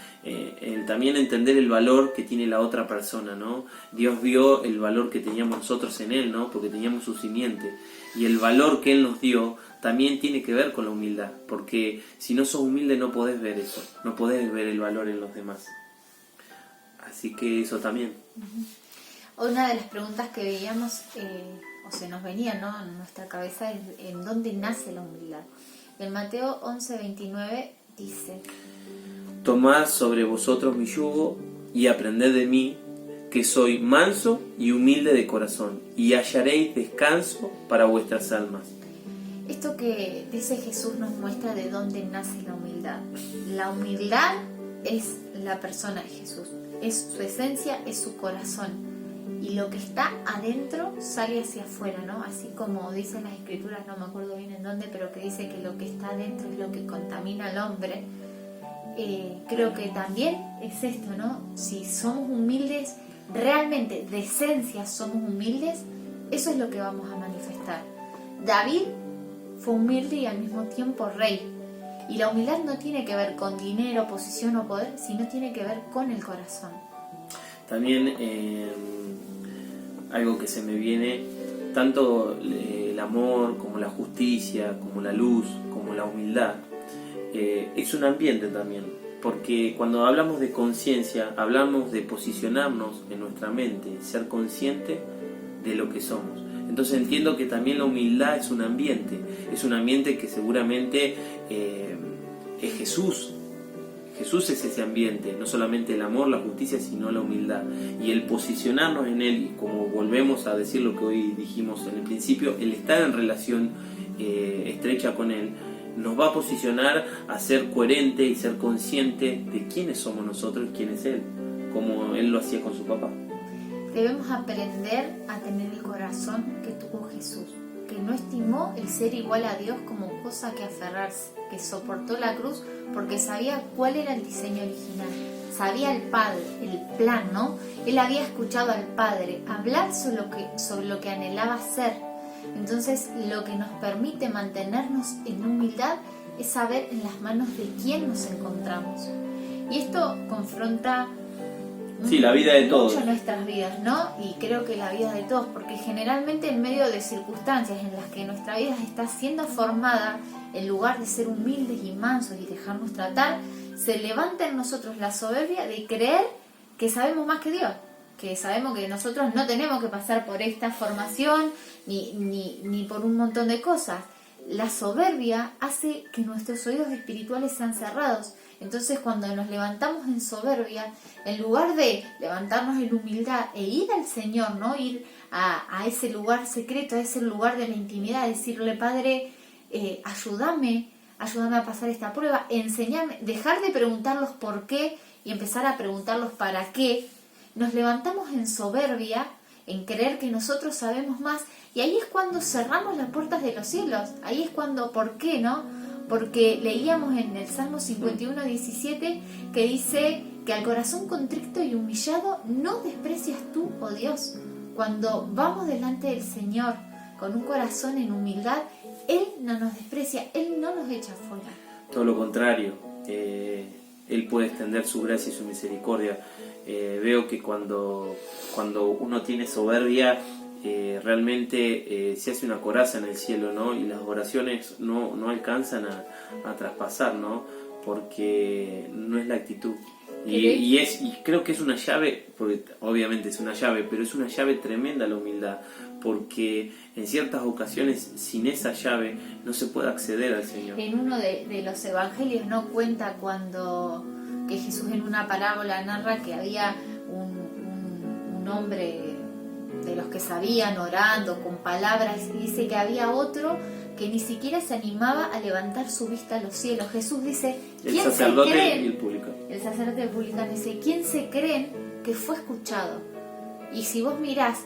también entender el valor que tiene la otra persona, ¿no? Dios vio el valor que teníamos nosotros en Él, ¿no? Porque teníamos su simiente, y el valor que Él nos dio también tiene que ver con la humildad, porque si no sos humilde no podés ver eso, no podés ver el valor en los demás. Así que eso también. Una de las preguntas que veíamos, o se nos venía, ¿no?, en nuestra cabeza, es ¿en dónde nace la humildad? En Mateo 11:29 dice: Tomad sobre vosotros mi yugo y aprended de mí, que soy manso y humilde de corazón, y hallaréis descanso para vuestras almas. Esto que dice Jesús nos muestra de dónde nace la humildad. La humildad es la persona de Jesús, es su esencia, es su corazón. Y lo que está adentro sale hacia afuera, ¿no? Así como dicen las escrituras, no me acuerdo bien en dónde, pero que dice que lo que está adentro es lo que contamina al hombre. Creo que también es esto, ¿no? Si somos humildes, realmente de esencia somos humildes, eso es lo que vamos a manifestar. David fue humilde y al mismo tiempo rey. Y la humildad no tiene que ver con dinero, posición o poder, sino tiene que ver con el corazón. También algo que se me viene, tanto el amor como la justicia, como la luz, como la humildad, es un ambiente también, porque cuando hablamos de conciencia, hablamos de posicionarnos en nuestra mente, ser consciente de lo que somos. Entonces entiendo que también la humildad es un ambiente que seguramente es Jesús. Jesús es ese ambiente, no solamente el amor, la justicia, sino la humildad. Y el posicionarnos en Él, y como volvemos a decir lo que hoy dijimos en el principio, el estar en relación estrecha con Él, nos va a posicionar a ser coherente y ser consciente de quiénes somos nosotros y quién es Él, como Él lo hacía con su papá. Debemos aprender a tener el corazón que tuvo Jesús, que no estimó el ser igual a Dios como cosa que aferrarse, que soportó la cruz porque sabía cuál era el diseño original, sabía el Padre, el plan, ¿no? Él había escuchado al Padre hablar sobre lo que anhelaba ser. Entonces, lo que nos permite mantenernos en humildad es saber en las manos de quién nos encontramos. Y esto confronta la vida de todos. Mucho nuestras vidas, ¿no? Y creo que la vida de todos, porque generalmente en medio de circunstancias en las que nuestra vida está siendo formada, en lugar de ser humildes y mansos y dejarnos tratar, se levanta en nosotros la soberbia de creer que sabemos más que Dios, que sabemos que nosotros no tenemos que pasar por esta formación ni por un montón de cosas. La soberbia hace que nuestros oídos espirituales sean cerrados. Entonces, cuando nos levantamos en soberbia, en lugar de levantarnos en humildad e ir al Señor, ¿no? Ir a ese lugar secreto, a ese lugar de la intimidad, decirle, Padre, ayúdame a pasar esta prueba, enseñarme, dejar de preguntarlos por qué y empezar a preguntarlos para qué. Nos levantamos en soberbia, en creer que nosotros sabemos más, y ahí es cuando cerramos las puertas de los cielos. Ahí es cuando, ¿por qué, no? Porque leíamos en el Salmo 51:17 que dice que al corazón contrito y humillado no desprecias tú, oh Dios. Cuando vamos delante del Señor con un corazón en humildad, Él no nos desprecia, Él no nos echa fuera. Todo lo contrario, Él puede extender su gracia y su misericordia. Veo que cuando uno tiene soberbia, realmente se hace una coraza en el cielo, ¿no? Y las oraciones no alcanzan a traspasar, ¿no? Porque no es la actitud. Y creo que es una llave, porque obviamente es una llave, pero es una llave tremenda la humildad, porque en ciertas ocasiones sin esa llave no se puede acceder al Señor. En uno de los evangelios no cuenta cuando que Jesús en una parábola narra que había un hombre de los que sabían orando con palabras, y dice que había otro que ni siquiera se animaba a levantar su vista a los cielos. Jesús dice, el sacerdote y el publicano. El sacerdote y el publicano dice, ¿quién se creen que fue escuchado? Y si vos mirás,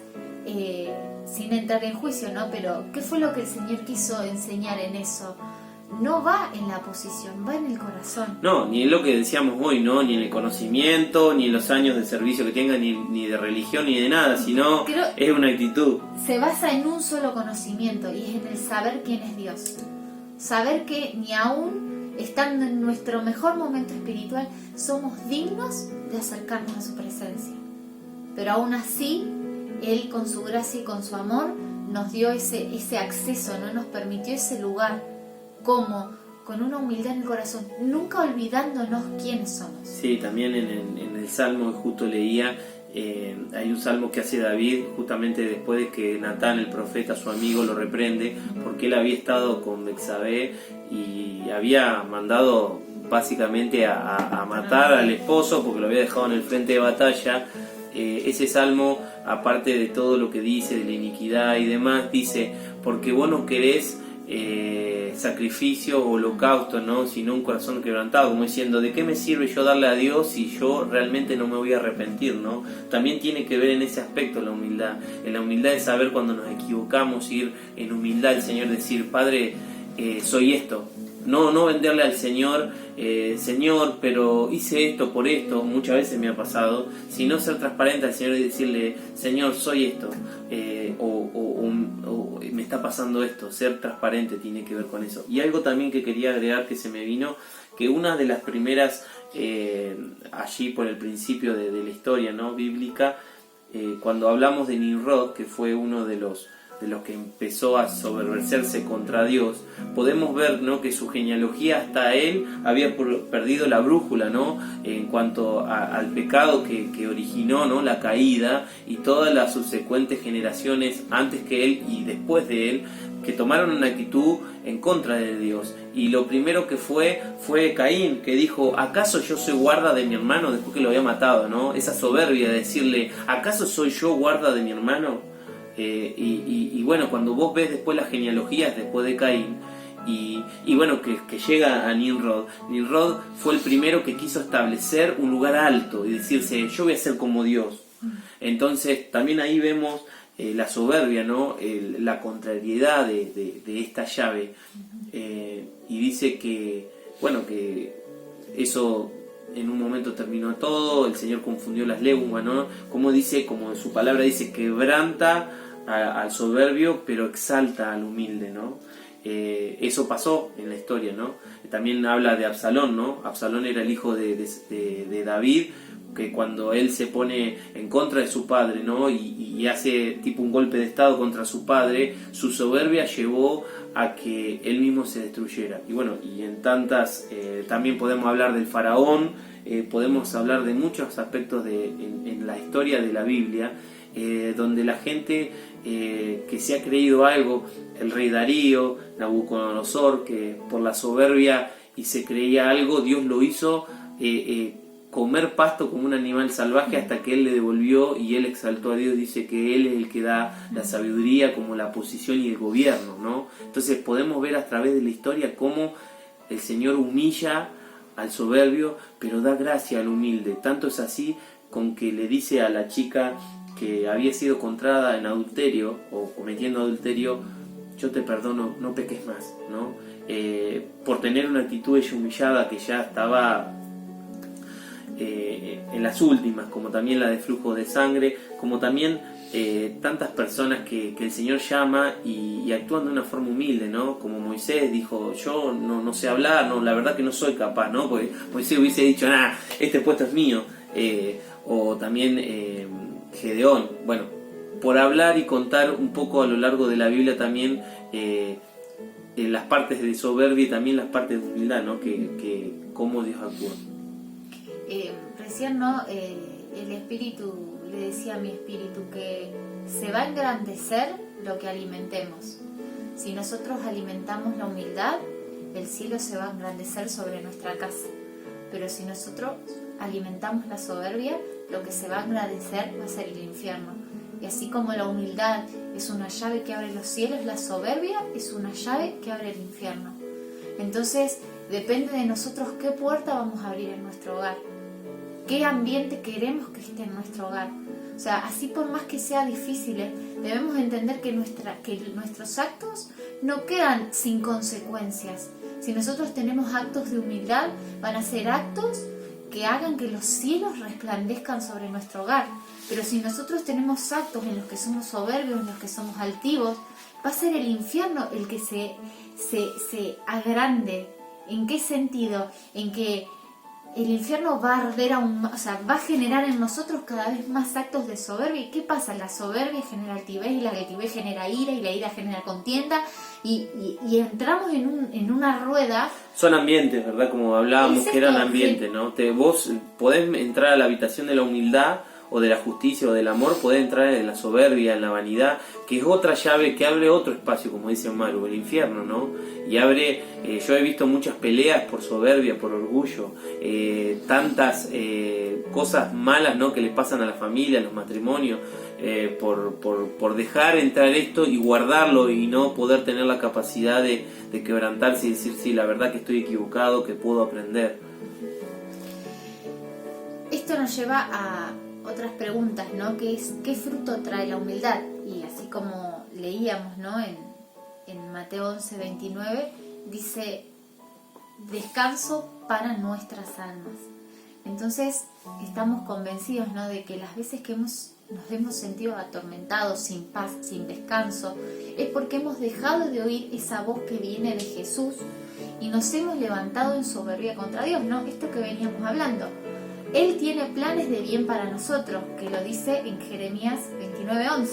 sin entrar en juicio, ¿no? Pero ¿qué fue lo que el Señor quiso enseñar en eso? No va en la posición, va en el corazón. No, ni en lo que decíamos hoy, ¿no? Ni en el conocimiento, ni en los años de servicio que tenga, ni de religión, ni de nada, sino es una actitud. Se basa en un solo conocimiento, y es en el saber quién es Dios. Saber que ni aún estando en nuestro mejor momento espiritual somos dignos de acercarnos a su presencia. Pero aún así, Él con su gracia y con su amor nos dio ese acceso, ¿no? Nos permitió ese lugar. ¿Cómo? Con una humildad en el corazón, nunca olvidándonos quiénes somos. Sí, también en el Salmo que justo leía, hay un salmo que hace David justamente después de que Natán, el profeta, su amigo, lo reprende porque él había estado con Betsabé y había mandado básicamente a matar al esposo porque lo había dejado en el frente de batalla. Ese salmo, aparte de todo lo que dice de la iniquidad y demás, dice, porque vos no querés sacrificio o holocausto, ¿no? Sino un corazón quebrantado, como diciendo, ¿de qué me sirve yo darle a Dios si yo realmente no me voy a arrepentir, ¿no? También tiene que ver en ese aspecto la humildad, en la humildad de saber cuando nos equivocamos, ir en humildad al Señor, decir, Padre, soy esto, no venderle al Señor, Señor, pero hice esto por esto, muchas veces me ha pasado, sino ser transparente al Señor y decirle, Señor, soy esto, o me está pasando esto. Ser transparente tiene que ver con eso. Y algo también que quería agregar que se me vino, que una de las primeras, allí por el principio de la historia, ¿no? Bíblica, cuando hablamos de Nimrod, que fue uno de los de los que empezó a soberbercerse contra Dios, podemos ver, ¿no?, que su genealogía hasta él había perdido la brújula, ¿no?, en cuanto al pecado que originó, ¿no?, la caída, y todas las subsecuentes generaciones antes que él y después de él, que tomaron una actitud en contra de Dios. Y lo primero que fue Caín, que dijo: ¿acaso yo soy guarda de mi hermano? Después que lo había matado, ¿no? Esa soberbia de decirle: ¿acaso soy yo guarda de mi hermano? Y bueno, cuando vos ves después las genealogías después de Caín, y bueno, que llega a Nimrod. Nimrod fue el primero que quiso establecer un lugar alto y decirse: yo voy a ser como Dios. Entonces también ahí vemos la soberbia, ¿no? La contrariedad de esta llave. Y dice que, bueno, que eso en un momento terminó todo, el Señor confundió las lenguas, ¿no? Como dice, como su palabra dice, quebranta al soberbio, pero exalta al humilde, ¿no? Eso pasó en la historia, ¿no? También habla de Absalón, ¿no? Absalón era el hijo de David, que cuando él se pone en contra de su padre, ¿no?, y hace tipo un golpe de estado contra su padre, su soberbia llevó a que él mismo se destruyera. Y bueno, y en tantas, también podemos hablar del faraón, podemos hablar de muchos aspectos en la historia de la Biblia, donde la gente que se ha creído algo, el rey Darío, Nabucodonosor, que por la soberbia y se creía algo, Dios lo hizo comer pasto como un animal salvaje hasta que él le devolvió, y él exaltó a Dios. Dice que él es el que da la sabiduría como la posición y el gobierno, ¿no? Entonces podemos ver a través de la historia cómo el Señor humilla al soberbio, pero da gracia al humilde. Tanto es así con que le dice a la chica que había sido encontrada en adulterio o cometiendo adulterio: yo te perdono, no peques más, ¿no? Por tener una actitud ella humillada, que ya estaba en las últimas, como también la de flujo de sangre, como también tantas personas que el Señor llama y actúan de una forma humilde, ¿no? Como Moisés dijo: yo no sé hablar, no, la verdad que no soy capaz, ¿no? Porque Moisés hubiese dicho: nah, este puesto es mío. O también Gedeón. Bueno, por hablar y contar un poco a lo largo de la Biblia también las partes de soberbia y también las partes de humildad, ¿no? Que cómo Dios actúa. Recién, ¿no? El espíritu, le decía a mi espíritu que se va a engrandecer lo que alimentemos. Si nosotros alimentamos la humildad, el cielo se va a engrandecer sobre nuestra casa. Pero si nosotros alimentamos la soberbia, lo que se va a engrandecer va a ser el infierno. Y así como la humildad es una llave que abre los cielos, la soberbia es una llave que abre el infierno. Entonces, depende de nosotros qué puerta vamos a abrir en nuestro hogar, qué ambiente queremos que esté en nuestro hogar. O sea, así por más que sea difícil, debemos entender que nuestros actos no quedan sin consecuencias. Si nosotros tenemos actos de humildad, van a ser actos que hagan que los cielos resplandezcan sobre nuestro hogar. Pero si nosotros tenemos actos en los que somos soberbios, en los que somos altivos, va a ser el infierno el que se agrande. ¿En qué sentido? En que el infierno va a arder aún más, o sea, va a generar en nosotros cada vez más actos de soberbia. ¿Y qué pasa? La soberbia genera altivez, y la altivez genera ira, y la ira genera contienda, y entramos en una rueda. Son ambientes, ¿verdad? Como hablábamos, que eran ambientes, ¿no? Vos podés entrar a la habitación de la humildad o de la justicia o del amor, podés entrar en la soberbia, en la vanidad, que es otra llave que abre otro espacio, como dice Maru, el infierno, ¿no? Y abre, yo he visto muchas peleas por soberbia, por orgullo, tantas cosas malas, ¿no?, que les pasan a la familia, a los matrimonios, por dejar entrar esto y guardarlo y no poder tener la capacidad de quebrantarse y decir: sí, la verdad que estoy equivocado, que puedo aprender. Esto nos lleva a otras preguntas, ¿no? Que es: ¿qué fruto trae la humildad? Y así como leíamos, ¿no?, en Mateo 11:29, dice: descanso para nuestras almas. Entonces estamos convencidos, ¿no?, de que las veces que nos hemos sentido atormentados, sin paz, sin descanso, es porque hemos dejado de oír esa voz que viene de Jesús y nos hemos levantado en soberbia contra Dios, ¿no? Esto que veníamos hablando. Él tiene planes de bien para nosotros, que lo dice en Jeremías 29:11.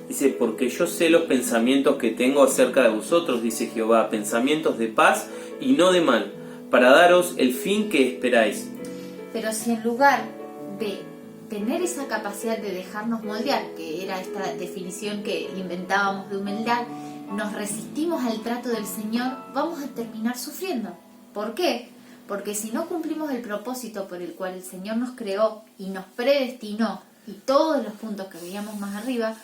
Dice, porque yo sé los pensamientos que tengo acerca de vosotros, dice Jehová, pensamientos de paz y no de mal, para daros el fin que esperáis. Pero si en lugar de tener esa capacidad de dejarnos moldear, que era esta definición que inventábamos de humildad, nos resistimos al trato del Señor, vamos a terminar sufriendo. ¿Por qué? Porque si no cumplimos el propósito por el cual el Señor nos creó y nos predestinó, y todos los puntos que veíamos más arriba,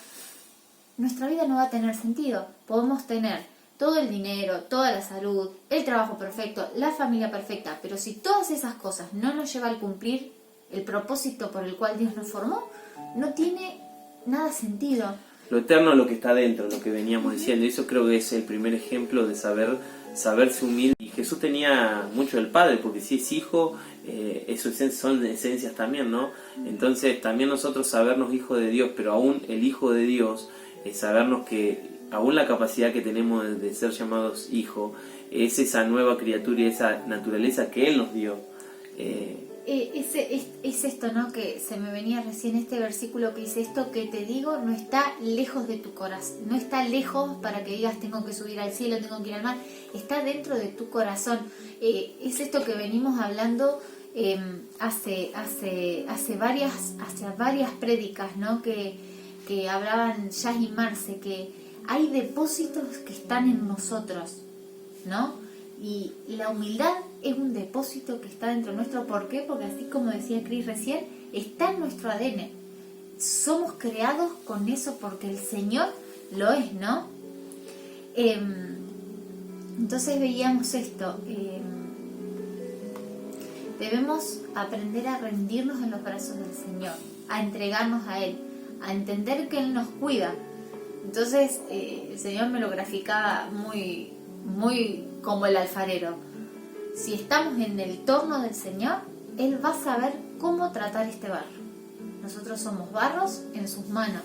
nuestra vida no va a tener sentido. Podemos tener todo el dinero, toda la salud, el trabajo perfecto, la familia perfecta, pero si todas esas cosas no nos llevan a cumplir el propósito por el cual Dios nos formó, no tiene nada sentido. Lo eterno es lo que está dentro, lo que veníamos diciendo, y eso creo que es el primer ejemplo de saberse humilde. Y Jesús tenía mucho del Padre, porque si es hijo, eso son esencias también, ¿no? Entonces también nosotros sabernos hijos de Dios, pero aún el hijo de Dios, sabernos que aún la capacidad que tenemos de ser llamados hijos, es esa nueva criatura y esa naturaleza que Él nos dio. Es esto, ¿no? Que se me venía recién este versículo que dice: esto que te digo no está lejos de tu corazón, no está lejos para que digas tengo que subir al cielo, tengo que ir al mar, está dentro de tu corazón. Es esto que venimos hablando hace varias prédicas, ¿no? Que hablaban Jazz y Marce, que hay depósitos que están en nosotros, ¿no? Y la humildad es un depósito que está dentro nuestro. ¿Por qué? Porque así como decía Cris recién, está en nuestro ADN. Somos creados con eso porque el Señor lo es, ¿no? Entonces veíamos esto. Debemos aprender a rendirnos en los brazos del Señor, a entregarnos a Él, a entender que Él nos cuida. Entonces el Señor me lo graficaba muy como el alfarero. Si estamos en el torno del Señor, Él va a saber cómo tratar este barro. Nosotros somos barros en sus manos,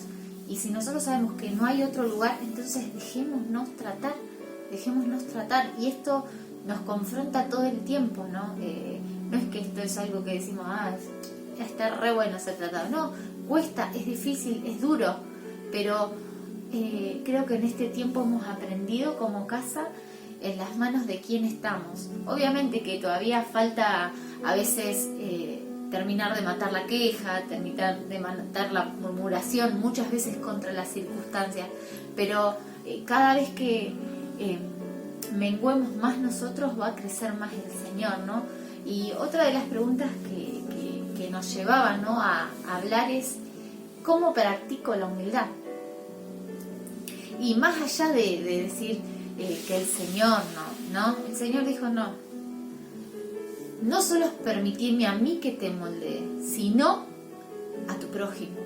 y si nosotros sabemos que no hay otro lugar, entonces dejémonos tratar, y esto nos confronta todo el tiempo, ¿no? No es que esto es algo que decimos, está re bueno ser tratado, no, cuesta, es difícil, es duro, pero creo que en este tiempo hemos aprendido como casa en las manos de quién estamos. Obviamente que todavía falta a veces terminar de matar la queja, terminar de matar la murmuración, muchas veces contra las circunstancias, pero cada vez que menguemos más nosotros, va a crecer más el Señor, ¿no? Y otra de las preguntas que nos llevaban, ¿no?, a hablar es: ¿cómo practico la humildad? Y más allá de decir que el Señor no, el Señor dijo no solo es permitirme a mí que te moldee, sino a tu prójimo.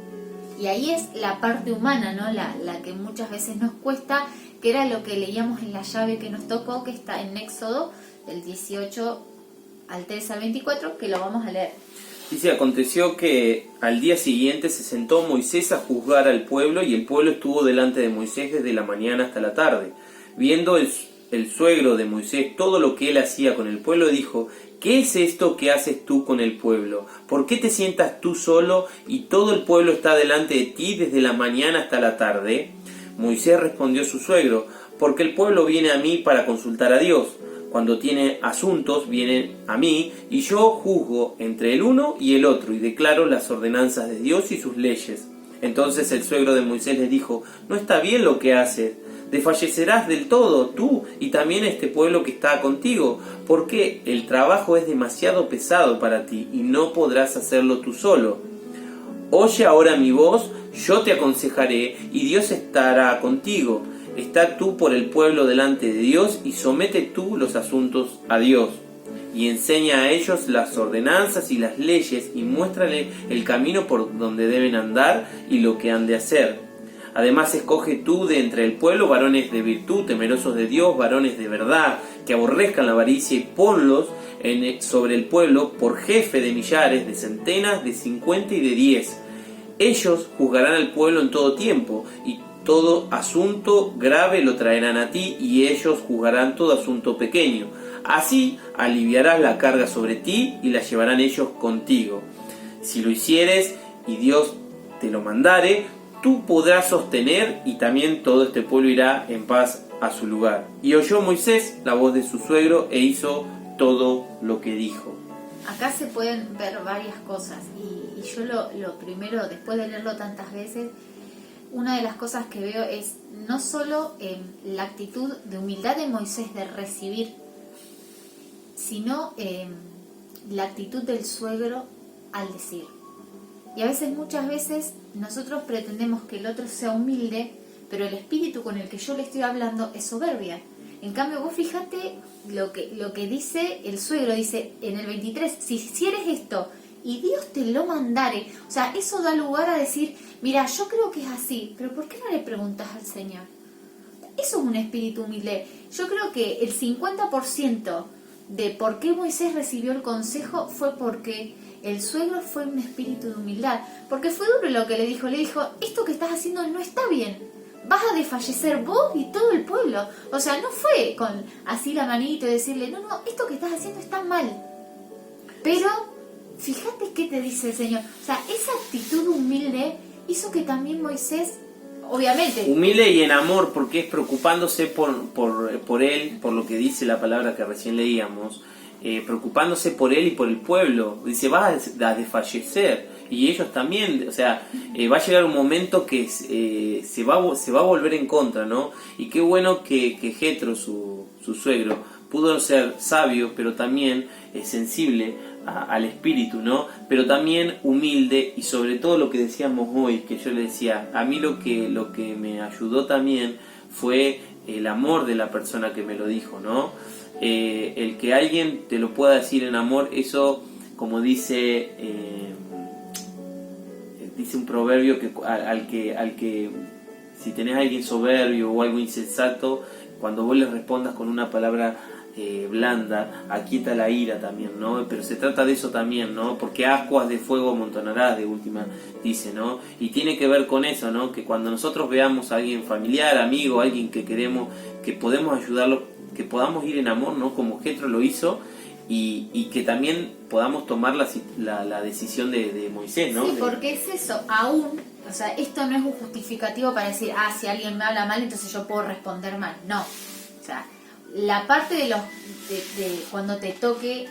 Y ahí es la parte humana, ¿no? La que muchas veces nos cuesta, que era lo que leíamos en la llave que nos tocó, que está en Éxodo, del 18 al 3 al 24, que lo vamos a leer. Dice: aconteció que al día siguiente se sentó Moisés a juzgar al pueblo, y el pueblo estuvo delante de Moisés desde la mañana hasta la tarde. Viendo el suegro de Moisés todo lo que él hacía con el pueblo, dijo: ¿qué es esto que haces tú con el pueblo? ¿Por qué te sientas tú solo y todo el pueblo está delante de ti desde la mañana hasta la tarde? Moisés respondió a su suegro: porque el pueblo viene a mí para consultar a Dios. Cuando tiene asuntos, vienen a mí, y yo juzgo entre el uno y el otro, y declaro las ordenanzas de Dios y sus leyes. Entonces el suegro de Moisés les dijo: no está bien lo que haces. Desfallecerás del todo, tú y también este pueblo que está contigo, porque el trabajo es demasiado pesado para ti, y no podrás hacerlo tú solo. Oye ahora mi voz, yo te aconsejaré, y Dios estará contigo. Está tú por el pueblo delante de Dios, y somete tú los asuntos a Dios. Y enseña a ellos las ordenanzas y las leyes, y muéstrale el camino por donde deben andar y lo que han de hacer. Además escoge tú de entre el pueblo varones de virtud, temerosos de Dios, varones de verdad, que aborrezcan la avaricia, y ponlos sobre el pueblo por jefe de millares, de centenas, de 50 y de 10. Ellos juzgarán al pueblo en todo tiempo, y todo asunto grave lo traerán a ti, y ellos juzgarán todo asunto pequeño. Así aliviarás la carga sobre ti, y la llevarán ellos contigo. si lo hicieres y Dios te lo mandare, tú podrás sostener y también todo este pueblo irá en paz a su lugar. Y oyó Moisés la voz de su suegro e hizo todo lo que dijo. Acá se pueden ver varias cosas y yo lo primero, después de leerlo tantas veces, una de las cosas que veo es no solo la actitud de humildad de Moisés de recibir, sino la actitud del suegro al decir. Y a veces, muchas veces, nosotros pretendemos que el otro sea humilde, pero el espíritu con el que yo le estoy hablando es soberbia. En cambio, vos fíjate lo que dice el suegro, dice en el 23, si hicieres esto y Dios te lo mandare, o sea, eso da lugar a decir, mira, yo creo que es así, pero ¿por qué no le preguntas al Señor? Eso es un espíritu humilde. Yo creo que el 50% de por qué Moisés recibió el consejo fue porque el suegro fue un espíritu de humildad, porque fue duro lo que le dijo, esto que estás haciendo no está bien, vas a desfallecer vos y todo el pueblo. O sea, no fue con así la manito y decirle, no, esto que estás haciendo está mal, pero fíjate qué te dice el Señor. O sea, esa actitud humilde hizo que también Moisés, obviamente, humilde y en amor, porque es preocupándose por él, por lo que dice la palabra que recién leíamos, preocupándose por él y por el pueblo. Dice, vas a desfallecer, y ellos también, o sea, va a llegar un momento que se va a volver en contra, ¿no? Y qué bueno que Jetro, su suegro, pudo ser sabio, pero también sensible al espíritu, ¿no? Pero también humilde, y sobre todo lo que decíamos hoy, que yo le decía, a mí lo que me ayudó también fue el amor de la persona que me lo dijo, ¿no? El que alguien te lo pueda decir en amor, eso, como dice un proverbio, que al que si tenés a alguien soberbio o algo insensato, cuando vos le respondas con una palabra blanda, aquieta la ira también, ¿no? Pero se trata de eso también, ¿no? Porque ascuas de fuego amontonarás, de última dice, ¿no? Y tiene que ver con eso, ¿no? Que cuando nosotros veamos a alguien familiar, amigo, alguien que queremos, que podemos ayudarlo, que podamos ir en amor, ¿no? Como Jetro lo hizo, y que también podamos tomar la decisión de Moisés, ¿no? Sí, porque es eso, aún, o sea, esto no es un justificativo para decir, si alguien me habla mal, entonces yo puedo responder mal. No, o sea, la parte de cuando te toque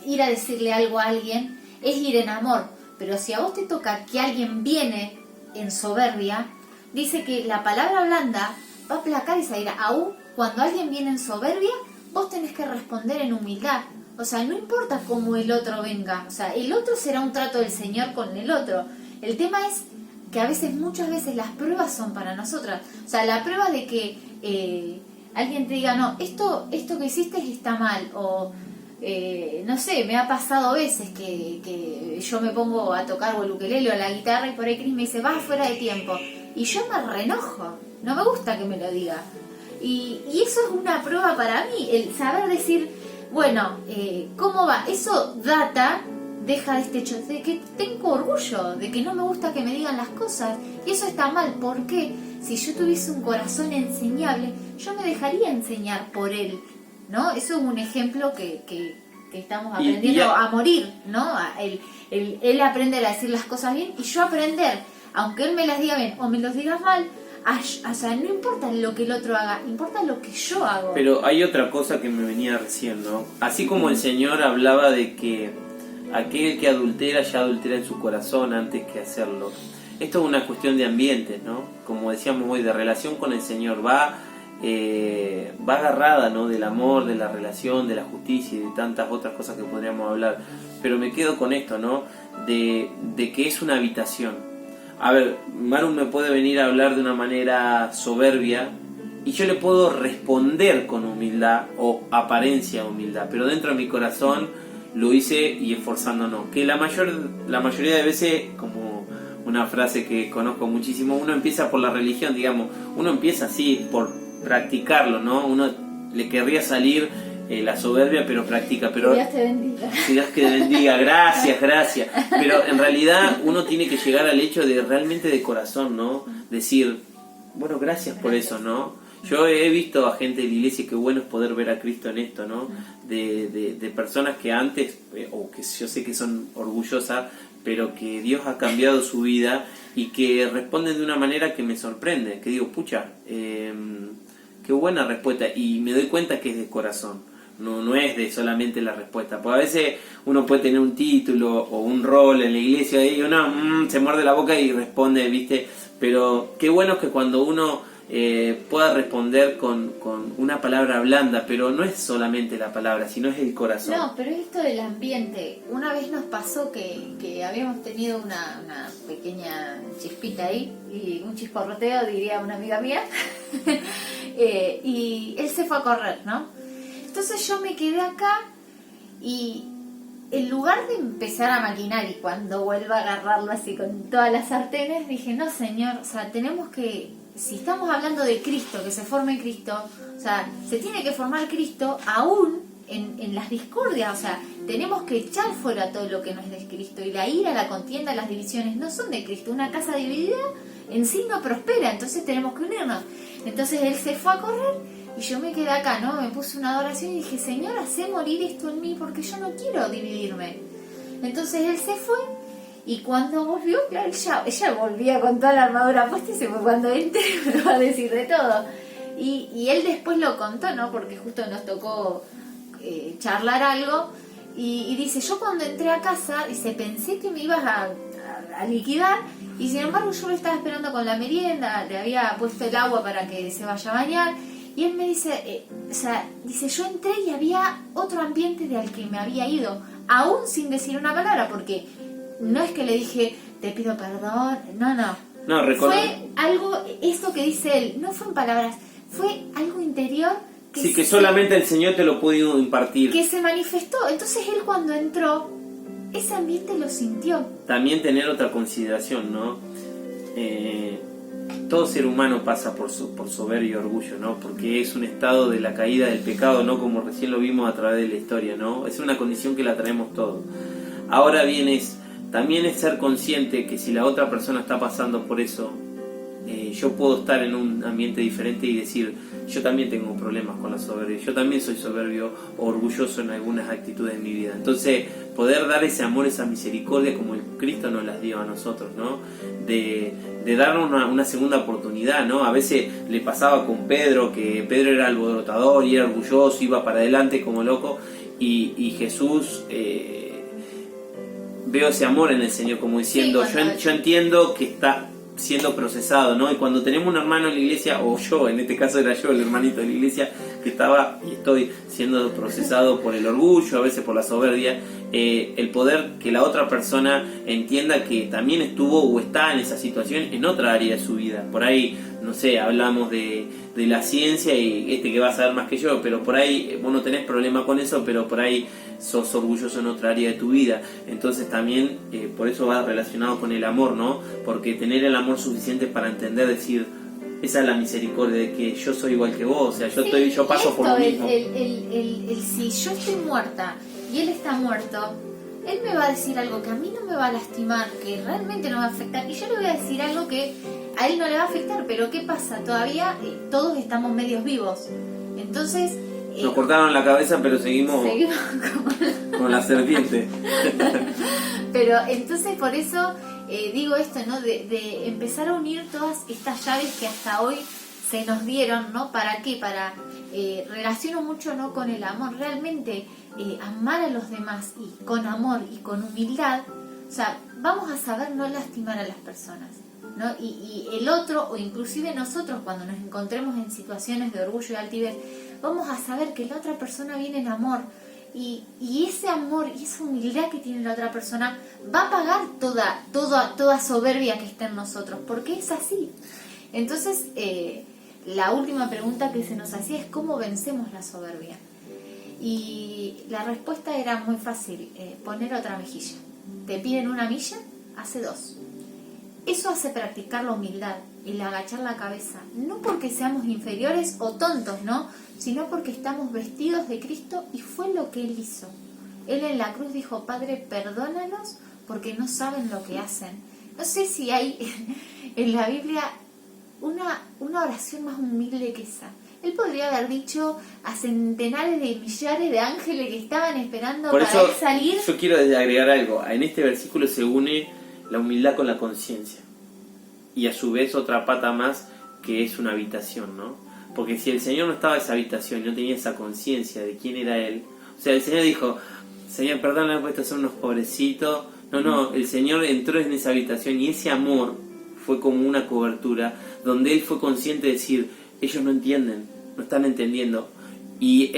ir a decirle algo a alguien, es ir en amor. Pero si a vos te toca que alguien viene en soberbia, dice que la palabra blanda va a aplacar esa ira. Aún cuando alguien viene en soberbia, vos tenés que responder en humildad. O sea, no importa cómo el otro venga. O sea, el otro será un trato del Señor con el otro. El tema es que muchas veces las pruebas son para nosotras. O sea, la prueba de que alguien te diga, no, esto que hiciste está mal. O, no sé, me ha pasado veces que yo me pongo a tocar o el ukelele o la guitarra y por ahí Cris me dice, vas fuera de tiempo. Y yo me reenojo. No me gusta que me lo diga. Y eso es una prueba para mí, el saber decir, bueno, ¿cómo va? Eso deja de este hecho de que tengo orgullo, de que no me gusta que me digan las cosas, y eso está mal. ¿Por qué? Si yo tuviese un corazón enseñable, yo me dejaría enseñar por él, ¿no? Eso es un ejemplo que estamos aprendiendo a morir, ¿no? Él aprende a decir las cosas bien, y yo aprender, aunque él me las diga bien o me los diga mal, o sea, no importa lo que el otro haga, importa lo que yo hago. Pero hay otra cosa que me venía recién, ¿no? Así como el Señor hablaba de que aquel que adultera ya adultera en su corazón antes que hacerlo. Esto es una cuestión de ambiente, ¿no? Como decíamos hoy, de relación con el Señor. Va agarrada, ¿no? Del amor, de la relación, de la justicia y de tantas otras cosas que podríamos hablar. Pero me quedo con esto, ¿no? De que es una habitación. A ver, Maru me puede venir a hablar de una manera soberbia y yo le puedo responder con humildad o apariencia de humildad, pero dentro de mi corazón lo hice y esforzándonos. Que la mayoría de veces, como una frase que conozco muchísimo, uno empieza por la religión, digamos, uno empieza así por practicarlo, ¿no? Uno le querría salir la soberbia, pero practica. Pero Dios te bendiga. Dios que te bendiga, gracias. Pero en realidad uno tiene que llegar al hecho de realmente de corazón, ¿no? Decir, bueno, gracias por eso, ¿no? Yo he visto a gente de la iglesia, que bueno es poder ver a Cristo en esto, ¿no? De personas que antes, o que yo sé que son orgullosas, pero que Dios ha cambiado su vida y que responden de una manera que me sorprende, que digo, pucha, qué buena respuesta, y me doy cuenta que es de corazón, no es de solamente la respuesta, porque a veces uno puede tener un título o un rol en la iglesia y uno se muerde la boca y responde, ¿viste? Pero qué bueno es que cuando uno pueda responder con una palabra blanda, pero no es solamente la palabra, sino es el corazón. No, pero esto del ambiente, una vez nos pasó que habíamos tenido una pequeña chispita ahí, y un chisporroteo, diría una amiga mía, y él se fue a correr, ¿no? Entonces yo me quedé acá y en lugar de empezar a maquinar y cuando vuelva a agarrarlo así con todas las sartenes, dije, no señor, o sea, tenemos que, si estamos hablando de Cristo, que se forme Cristo, o sea, se tiene que formar Cristo aún en las discordias, o sea, tenemos que echar fuera todo lo que no es de Cristo, y la ira, la contienda, las divisiones no son de Cristo. Una casa dividida en sí no prospera, entonces tenemos que unirnos. Entonces él se fue a correr y yo me quedé acá, ¿no? Me puse una adoración y dije, Señor, hacé morir esto en mí porque yo no quiero dividirme. Entonces él se fue y cuando volvió, claro, ella volvía con toda la armadura puesta y se fue. Cuando entré me va a decir de todo. Y él después lo contó, ¿no? Porque justo nos tocó charlar algo y dice, yo cuando entré a casa, dice, pensé que me ibas a liquidar, y sin embargo yo lo estaba esperando con la merienda, le había puesto el agua para que se vaya a bañar. Y él me dice, dice, yo entré y había otro ambiente de al que me había ido, aún sin decir una palabra, porque no es que le dije, te pido perdón, no, fue algo, esto que dice él, no fue en palabras, fue algo interior que solamente el Señor te lo pudo impartir, que se manifestó. Entonces él cuando entró, ese ambiente lo sintió. También tener otra consideración, ¿no? Todo ser humano pasa por soberbia y orgullo, ¿no? Porque es un estado de la caída del pecado, ¿no? Como recién lo vimos a través de la historia, ¿no? Es una condición que la traemos todos. Ahora bien, también es ser consciente que si la otra persona está pasando por eso, yo puedo estar en un ambiente diferente y decir, yo también tengo problemas con la soberbia, yo también soy soberbio o orgulloso en algunas actitudes de mi vida. Entonces, poder dar ese amor, esa misericordia como el Cristo nos las dio a nosotros, ¿no? De darnos una segunda oportunidad, ¿no? A veces le pasaba con Pedro, que Pedro era alborotador y era orgulloso, iba para adelante como loco, y Jesús, veo ese amor en el Señor, como diciendo, sí, yo entiendo que está siendo procesado, ¿no? Y cuando tenemos un hermano en la iglesia, o yo, en este caso era yo el hermanito de la iglesia, que estaba y estoy siendo procesado por el orgullo, a veces por la soberbia, el poder que la otra persona entienda que también estuvo o está en esa situación en otra área de su vida. Por ahí, no sé, hablamos de la ciencia y que va a saber más que yo, pero por ahí vos no tenés problema con eso, pero por ahí sos orgulloso en otra área de tu vida. Entonces también por eso va relacionado con el amor, ¿no? Porque tener el amor suficiente para entender, decir, esa es la misericordia de que yo soy igual que vos, o sea, yo paso por lo mismo. Si yo estoy muerta y él está muerto, él me va a decir algo que a mí no me va a lastimar, que realmente no me va a afectar, y yo le voy a decir algo que a él no le va a afectar, pero ¿qué pasa? Todavía todos estamos medios vivos, entonces... Nos cortaron la cabeza, pero seguimos con la serpiente. Pero entonces por eso digo esto, ¿no? De empezar a unir todas estas llaves que hasta hoy se nos dieron, ¿no? ¿Para qué? Para relaciono mucho, ¿no? Con el amor, realmente amar a los demás y con amor y con humildad, o sea, vamos a saber no lastimar a las personas, ¿no? Y el otro, o inclusive nosotros, cuando nos encontremos en situaciones de orgullo y altivez, vamos a saber que la otra persona viene en amor, y ese amor y esa humildad que tiene la otra persona va a pagar toda soberbia que está en nosotros, porque es así. Entonces, la última pregunta que se nos hacía es ¿cómo vencemos la soberbia? Y la respuesta era muy fácil, poner otra mejilla. Te piden una milla, hace dos. Eso hace practicar la humildad, el agachar la cabeza, no porque seamos inferiores o tontos, ¿no? Sino porque estamos vestidos de Cristo y fue lo que Él hizo. Él en la cruz dijo, Padre, perdónalos porque no saben lo que hacen. No sé si hay en la Biblia una oración más humilde que esa. Él podría haber dicho a centenares de millares de ángeles que estaban esperando Por para eso, él salir. yo quiero agregar algo. En este versículo se une la humildad con la conciencia. Y a su vez otra pata más, que es una habitación, ¿no? Porque si el Señor no estaba en esa habitación y no tenía esa conciencia de quién era Él, o sea, el Señor dijo, Señor, perdón, no he puesto a ser unos pobrecitos. No, el Señor entró en esa habitación y ese amor fue como una cobertura donde Él fue consciente de decir, ellos no entienden, no están entendiendo. Y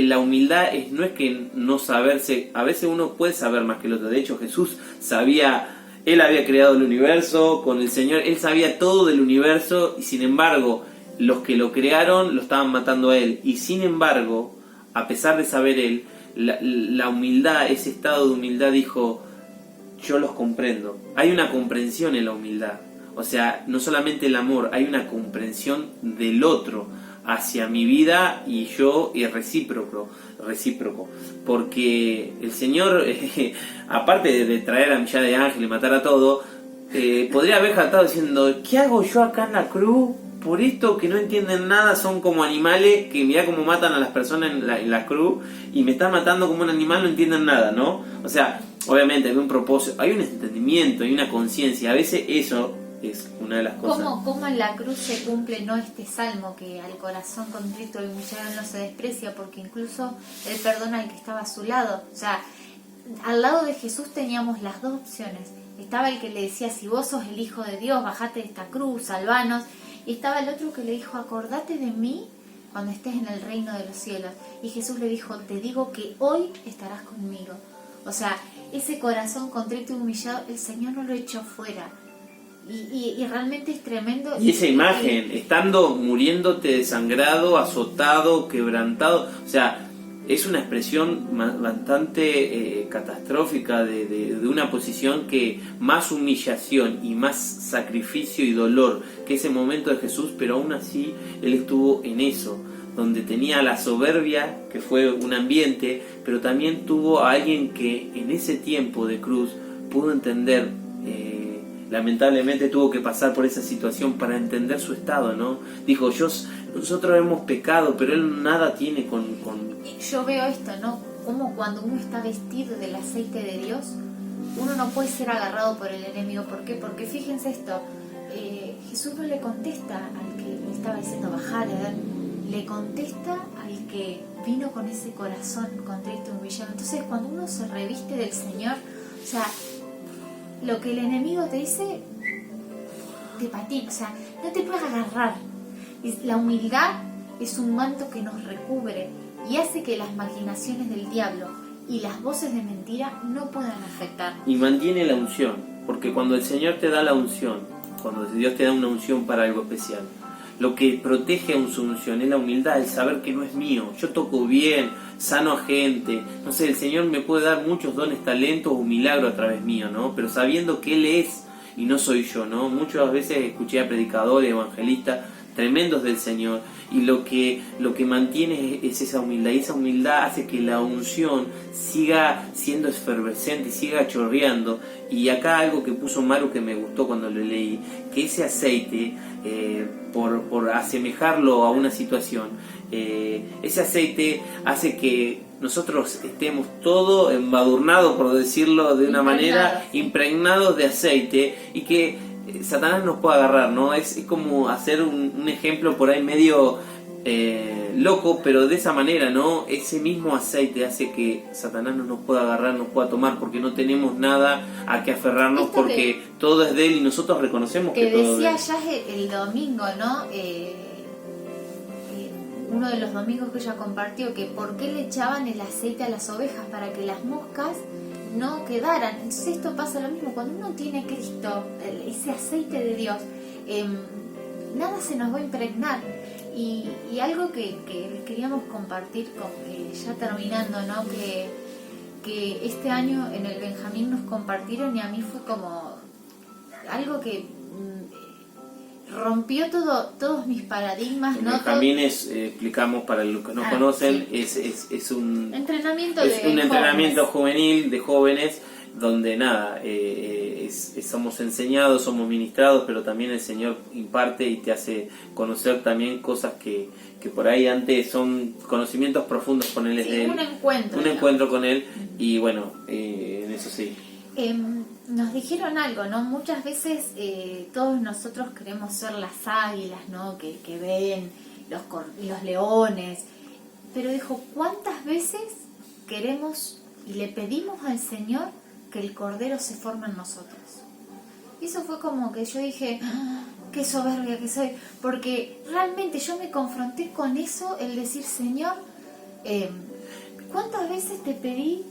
la humildad no es que no saberse, a veces uno puede saber más que el otro. De hecho, Jesús sabía, Él había creado el universo con el Señor, Él sabía todo del universo y sin embargo, los que lo crearon lo estaban matando a Él. Y sin embargo, a pesar de saber Él, la humildad, ese estado de humildad dijo, yo los comprendo. Hay una comprensión en la humildad. O sea, no solamente el amor, hay una comprensión del otro hacia mi vida y yo es recíproco. Porque el Señor, aparte de traer a millares de ángeles, matar a todo, podría haber jactado diciendo, ¿qué hago yo acá en la cruz? Por esto que no entienden nada, son como animales que mirá cómo matan a las personas en la cruz y me están matando como un animal, no entienden nada, ¿no? O sea, obviamente hay un propósito, hay un entendimiento, hay una conciencia. A veces eso es una de las cosas. ¿Cómo en la cruz se cumple no este salmo que al corazón contrito y humillado no se desprecia? Porque incluso Él perdona al que estaba a su lado. O sea, al lado de Jesús teníamos las dos opciones. Estaba el que le decía, si vos sos el Hijo de Dios, bajate de esta cruz, salvanos. Y estaba el otro que le dijo, acordate de mí cuando estés en el reino de los cielos. Y Jesús le dijo, te digo que hoy estarás conmigo. O sea, ese corazón contrito y humillado, el Señor no lo echó fuera. Y realmente es tremendo. Y esa imagen, estando muriéndote desangrado, azotado, quebrantado, o sea, es una expresión bastante catastrófica de una posición que más humillación y más sacrificio y dolor que ese momento de Jesús, pero aún así Él estuvo en eso, donde tenía la soberbia, que fue un ambiente, pero también tuvo a alguien que en ese tiempo de cruz pudo entender, lamentablemente tuvo que pasar por esa situación para entender su estado, ¿no? Dijo, nosotros hemos pecado, pero Él nada tiene con... Yo veo esto, ¿no? Como cuando uno está vestido del aceite de Dios, uno no puede ser agarrado por el enemigo. ¿Por qué? Porque fíjense esto, Jesús no le contesta al que le estaba diciendo bajar, le contesta al que vino con ese corazón contrito y humillado. Entonces cuando uno se reviste del Señor, o sea, lo que el enemigo te dice, te patina, o sea, no te puedes agarrar. La humildad es un manto que nos recubre y hace que las maquinaciones del diablo y las voces de mentira no puedan afectarnos. Y mantiene la unción, porque cuando el Señor te da la unción, cuando Dios te da una unción para algo especial, lo que protege a su unción es la humildad, el saber que no es mío. Yo toco bien, sano a gente, no sé, el Señor me puede dar muchos dones, talentos o milagros a través mío, ¿no? Pero sabiendo que Él es y no soy yo, ¿no? Muchas veces escuché a predicadores, evangelistas tremendos del Señor y lo que mantiene es esa humildad, y esa humildad hace que la unción siga siendo efervescente y siga chorreando. Y acá algo que puso Maru que me gustó cuando lo leí, que ese aceite, por asemejarlo a una situación, ese aceite hace que nosotros estemos todo embadurnados, por decirlo de una manera, impregnados de aceite, y que Satanás nos puede agarrar, ¿no? Es como hacer un ejemplo por ahí medio loco, pero de esa manera, ¿no? Ese mismo aceite hace que Satanás no nos pueda agarrar, nos pueda tomar, porque no tenemos nada a que aferrarnos. Esto porque todo es de Él y nosotros reconocemos que todo decía es ya el domingo, ¿no? Uno de los domingos que ella compartió, que por qué le echaban el aceite a las ovejas, para que las moscas no quedaran. Entonces esto pasa lo mismo cuando uno tiene Cristo, ese aceite de Dios, nada se nos va a impregnar. Y algo que les queríamos compartir, ya terminando, ¿no? Que este año en el Benjamín nos compartieron, y a mí fue como algo que rompió todos mis paradigmas. El ¿no? Benjamín explicamos para los que no conocen, sí. es un entrenamiento entrenamiento juvenil de jóvenes donde nada, somos enseñados, somos ministrados, pero también el Señor imparte y te hace conocer también cosas que por ahí antes son conocimientos profundos con Él. Sí, de Él, un encuentro. Un encuentro con Él, y bueno, en eso sí. Nos dijeron algo, ¿no? Muchas veces todos nosotros queremos ser las águilas, ¿no? Que ven los leones. Pero dijo, ¿cuántas veces queremos y le pedimos al Señor que el Cordero se forme en nosotros? Y eso fue como que yo dije, ¡ah, qué soberbia que soy! Porque realmente yo me confronté con eso, el decir, Señor, ¿cuántas veces te pedí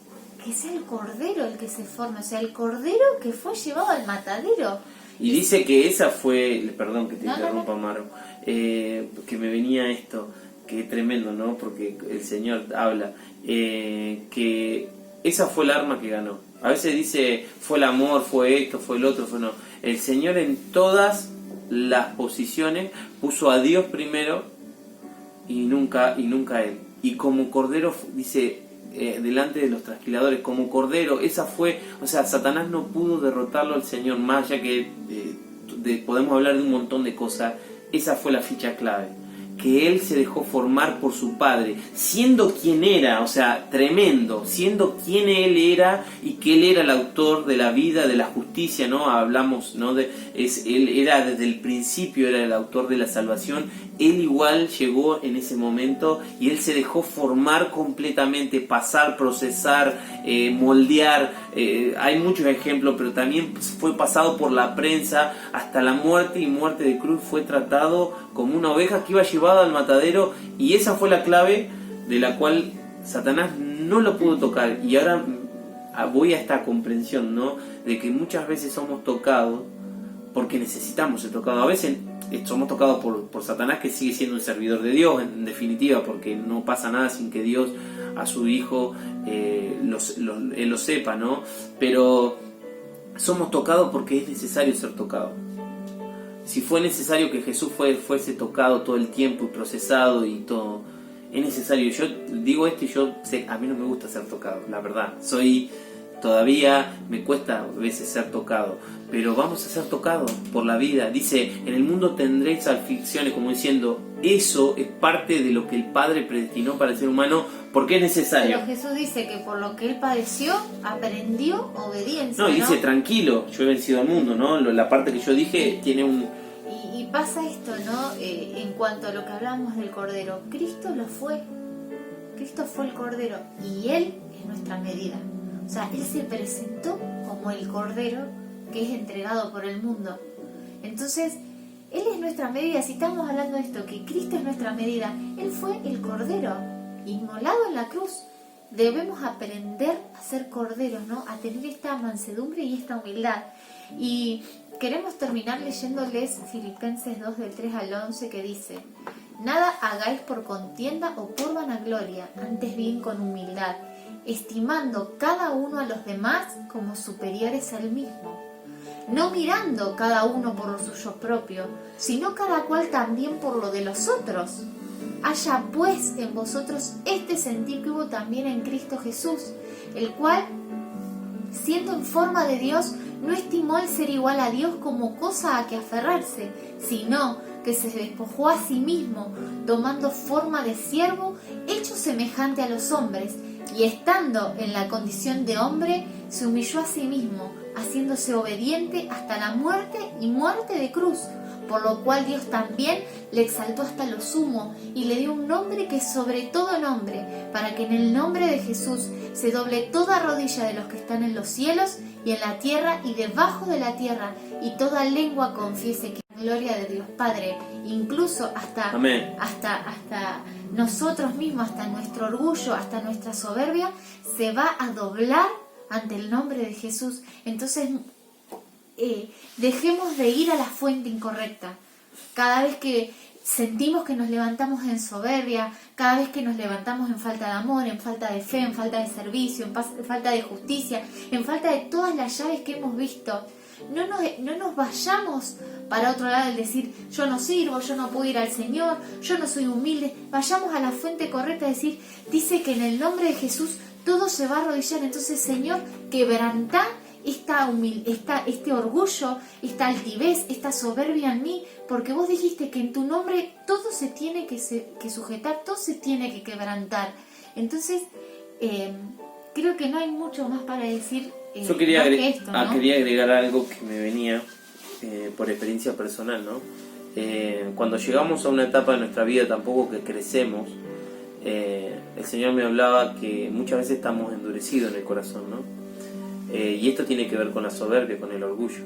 que sea el Cordero el que se forme? O sea, el Cordero que fue llevado al matadero. Y dice que esa fue, perdón que te interrumpa, Maru, que me venía esto, que tremendo, ¿no? Porque el Señor habla, que esa fue el arma que ganó. A veces dice, fue el amor, fue esto, fue el otro, fue no. El Señor en todas las posiciones puso a Dios primero y nunca a Él. Y como Cordero, dice, delante de los trasquiladores, como Cordero, esa fue, o sea, Satanás no pudo derrotarlo al Señor, más allá que podemos hablar de un montón de cosas. Esa fue la ficha clave, que Él se dejó formar por su Padre, siendo quien era, o sea, tremendo, siendo quien Él era, y que Él era el autor de la vida, de la justicia, ¿no? Hablamos, ¿no? Él era desde el principio, era el autor de la salvación. Él igual llegó en ese momento y Él se dejó formar completamente, pasar, procesar, moldear. Hay muchos ejemplos, pero también fue pasado por la prensa hasta la muerte, y muerte de cruz. Fue tratado como una oveja que iba llevada al matadero, y esa fue la clave de la cual Satanás no lo pudo tocar. Y ahora voy a esta comprensión, ¿no? De que muchas veces somos tocados porque necesitamos ser tocados. A veces somos tocados por Satanás, que sigue siendo un servidor de Dios, en definitiva, porque no pasa nada sin que Dios a su Hijo él lo sepa, ¿no? Pero somos tocados porque es necesario ser tocado. Si fue necesario que Jesús fuese tocado todo el tiempo y procesado y todo, es necesario. Yo digo esto y yo sé, a mí no me gusta ser tocado, la verdad. Todavía me cuesta a veces ser tocado, pero vamos a ser tocados por la vida. Dice, en el mundo tendréis aflicciones, como diciendo, eso es parte de lo que el Padre predestinó para el ser humano, porque es necesario. Pero Jesús dice que por lo que Él padeció, aprendió obediencia, ¿no? Dice, tranquilo, yo he vencido al mundo, ¿no? La parte que yo dije tiene un... Y pasa esto, ¿no? En cuanto a lo que hablamos del Cordero, Cristo lo fue. Cristo fue el Cordero y Él es nuestra medida. O sea, Él se presentó como el Cordero que es entregado por el mundo. Entonces, Él es nuestra medida. Si estamos hablando de esto, que Cristo es nuestra medida, Él fue el Cordero, inmolado en la cruz. Debemos aprender a ser corderos, ¿no? A tener esta mansedumbre y esta humildad. Y queremos terminar leyéndoles Filipenses 2, del 3 al 11, que dice: nada hagáis por contienda o por vanagloria, antes bien con humildad, estimando cada uno a los demás como superiores al mismo, no mirando cada uno por lo suyo propio, sino cada cual también por lo de los otros. Haya pues en vosotros este sentir que hubo también en Cristo Jesús, el cual, siendo en forma de Dios, no estimó el ser igual a Dios como cosa a que aferrarse, sino que se despojó a sí mismo, tomando forma de siervo, hecho semejante a los hombres, y estando en la condición de hombre, se humilló a sí mismo, haciéndose obediente hasta la muerte y muerte de cruz, por lo cual Dios también le exaltó hasta lo sumo y le dio un nombre que es sobre todo nombre, para que en el nombre de Jesús se doble toda rodilla de los que están en los cielos y en la tierra y debajo de la tierra, y toda lengua confiese que la gloria de Dios Padre, incluso hasta nosotros mismos, hasta nuestro orgullo, hasta nuestra soberbia, se va a doblar ante el nombre de Jesús. Entonces, dejemos de ir a la fuente incorrecta. Cada vez que sentimos que nos levantamos en soberbia, cada vez que nos levantamos en falta de amor, en falta de fe, en falta de servicio, en falta de justicia, en falta de todas las llaves que hemos visto, no nos vayamos para otro lado, el decir, yo no sirvo, yo no puedo ir al Señor, yo no soy humilde. Vayamos a la fuente correcta, decir, dice que en el nombre de Jesús todo se va a arrodillar. Entonces, Señor, quebrantá este orgullo, esta altivez, esta soberbia en mí, porque vos dijiste que en tu nombre todo se tiene que sujetar, todo se tiene que quebrantar. Entonces, creo que no hay mucho más para decir. Yo quería, que esto, ¿no? quería agregar algo que me venía por experiencia personal, ¿no? Cuando llegamos a una etapa de nuestra vida tampoco que crecemos, el Señor me hablaba que muchas veces estamos endurecidos en el corazón, ¿no? Y esto tiene que ver con la soberbia, con el orgullo.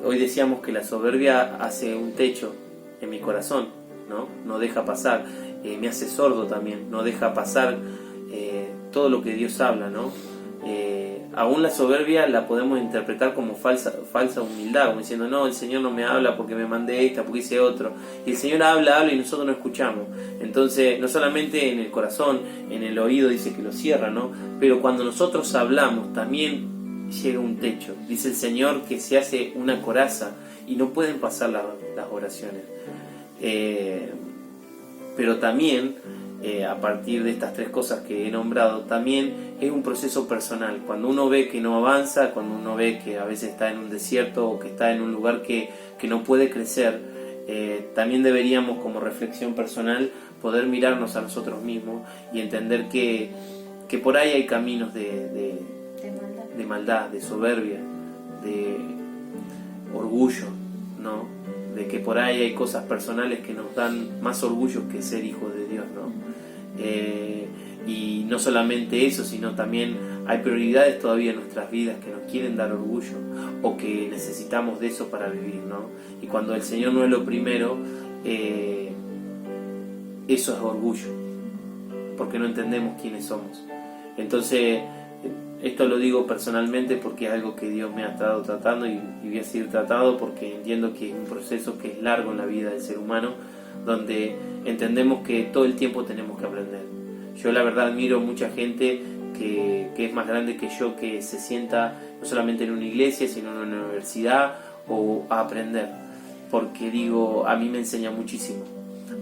Hoy decíamos que la soberbia hace un techo en mi corazón, ¿no? No deja pasar, me hace sordo también, no deja pasar todo lo que Dios habla, ¿no? Aún la soberbia la podemos interpretar como falsa humildad, como diciendo, no, el Señor no me habla porque me mandé esta, porque hice otro. Y el Señor habla y nosotros no escuchamos. Entonces, no solamente en el corazón, en el oído dice que lo cierra, ¿no? Pero cuando nosotros hablamos también llega un techo. Dice el Señor que se hace una coraza y no pueden pasar las oraciones. Pero también, a partir de estas tres cosas que he nombrado, también es un proceso personal. Cuando uno ve que no avanza, cuando uno ve que a veces está en un desierto o que está en un lugar que no puede crecer, también deberíamos, como reflexión personal, poder mirarnos a nosotros mismos y entender que por ahí hay caminos de maldad, de soberbia, de orgullo, ¿no? De que por ahí hay cosas personales que nos dan más orgullo que ser hijos de Dios, ¿no? Y no solamente eso, sino también hay prioridades todavía en nuestras vidas que nos quieren dar orgullo o que necesitamos de eso para vivir, ¿no? Y cuando el Señor no es lo primero, eso es orgullo, porque no entendemos quiénes somos. Entonces, esto lo digo personalmente porque es algo que Dios me ha estado tratando y voy a seguir tratando, porque entiendo que es un proceso que es largo en la vida del ser humano, donde entendemos que todo el tiempo tenemos que aprender. Yo la verdad admiro mucha gente que es más grande que yo, que se sienta no solamente en una iglesia, sino en una universidad o a aprender, porque digo, a mí me enseña muchísimo.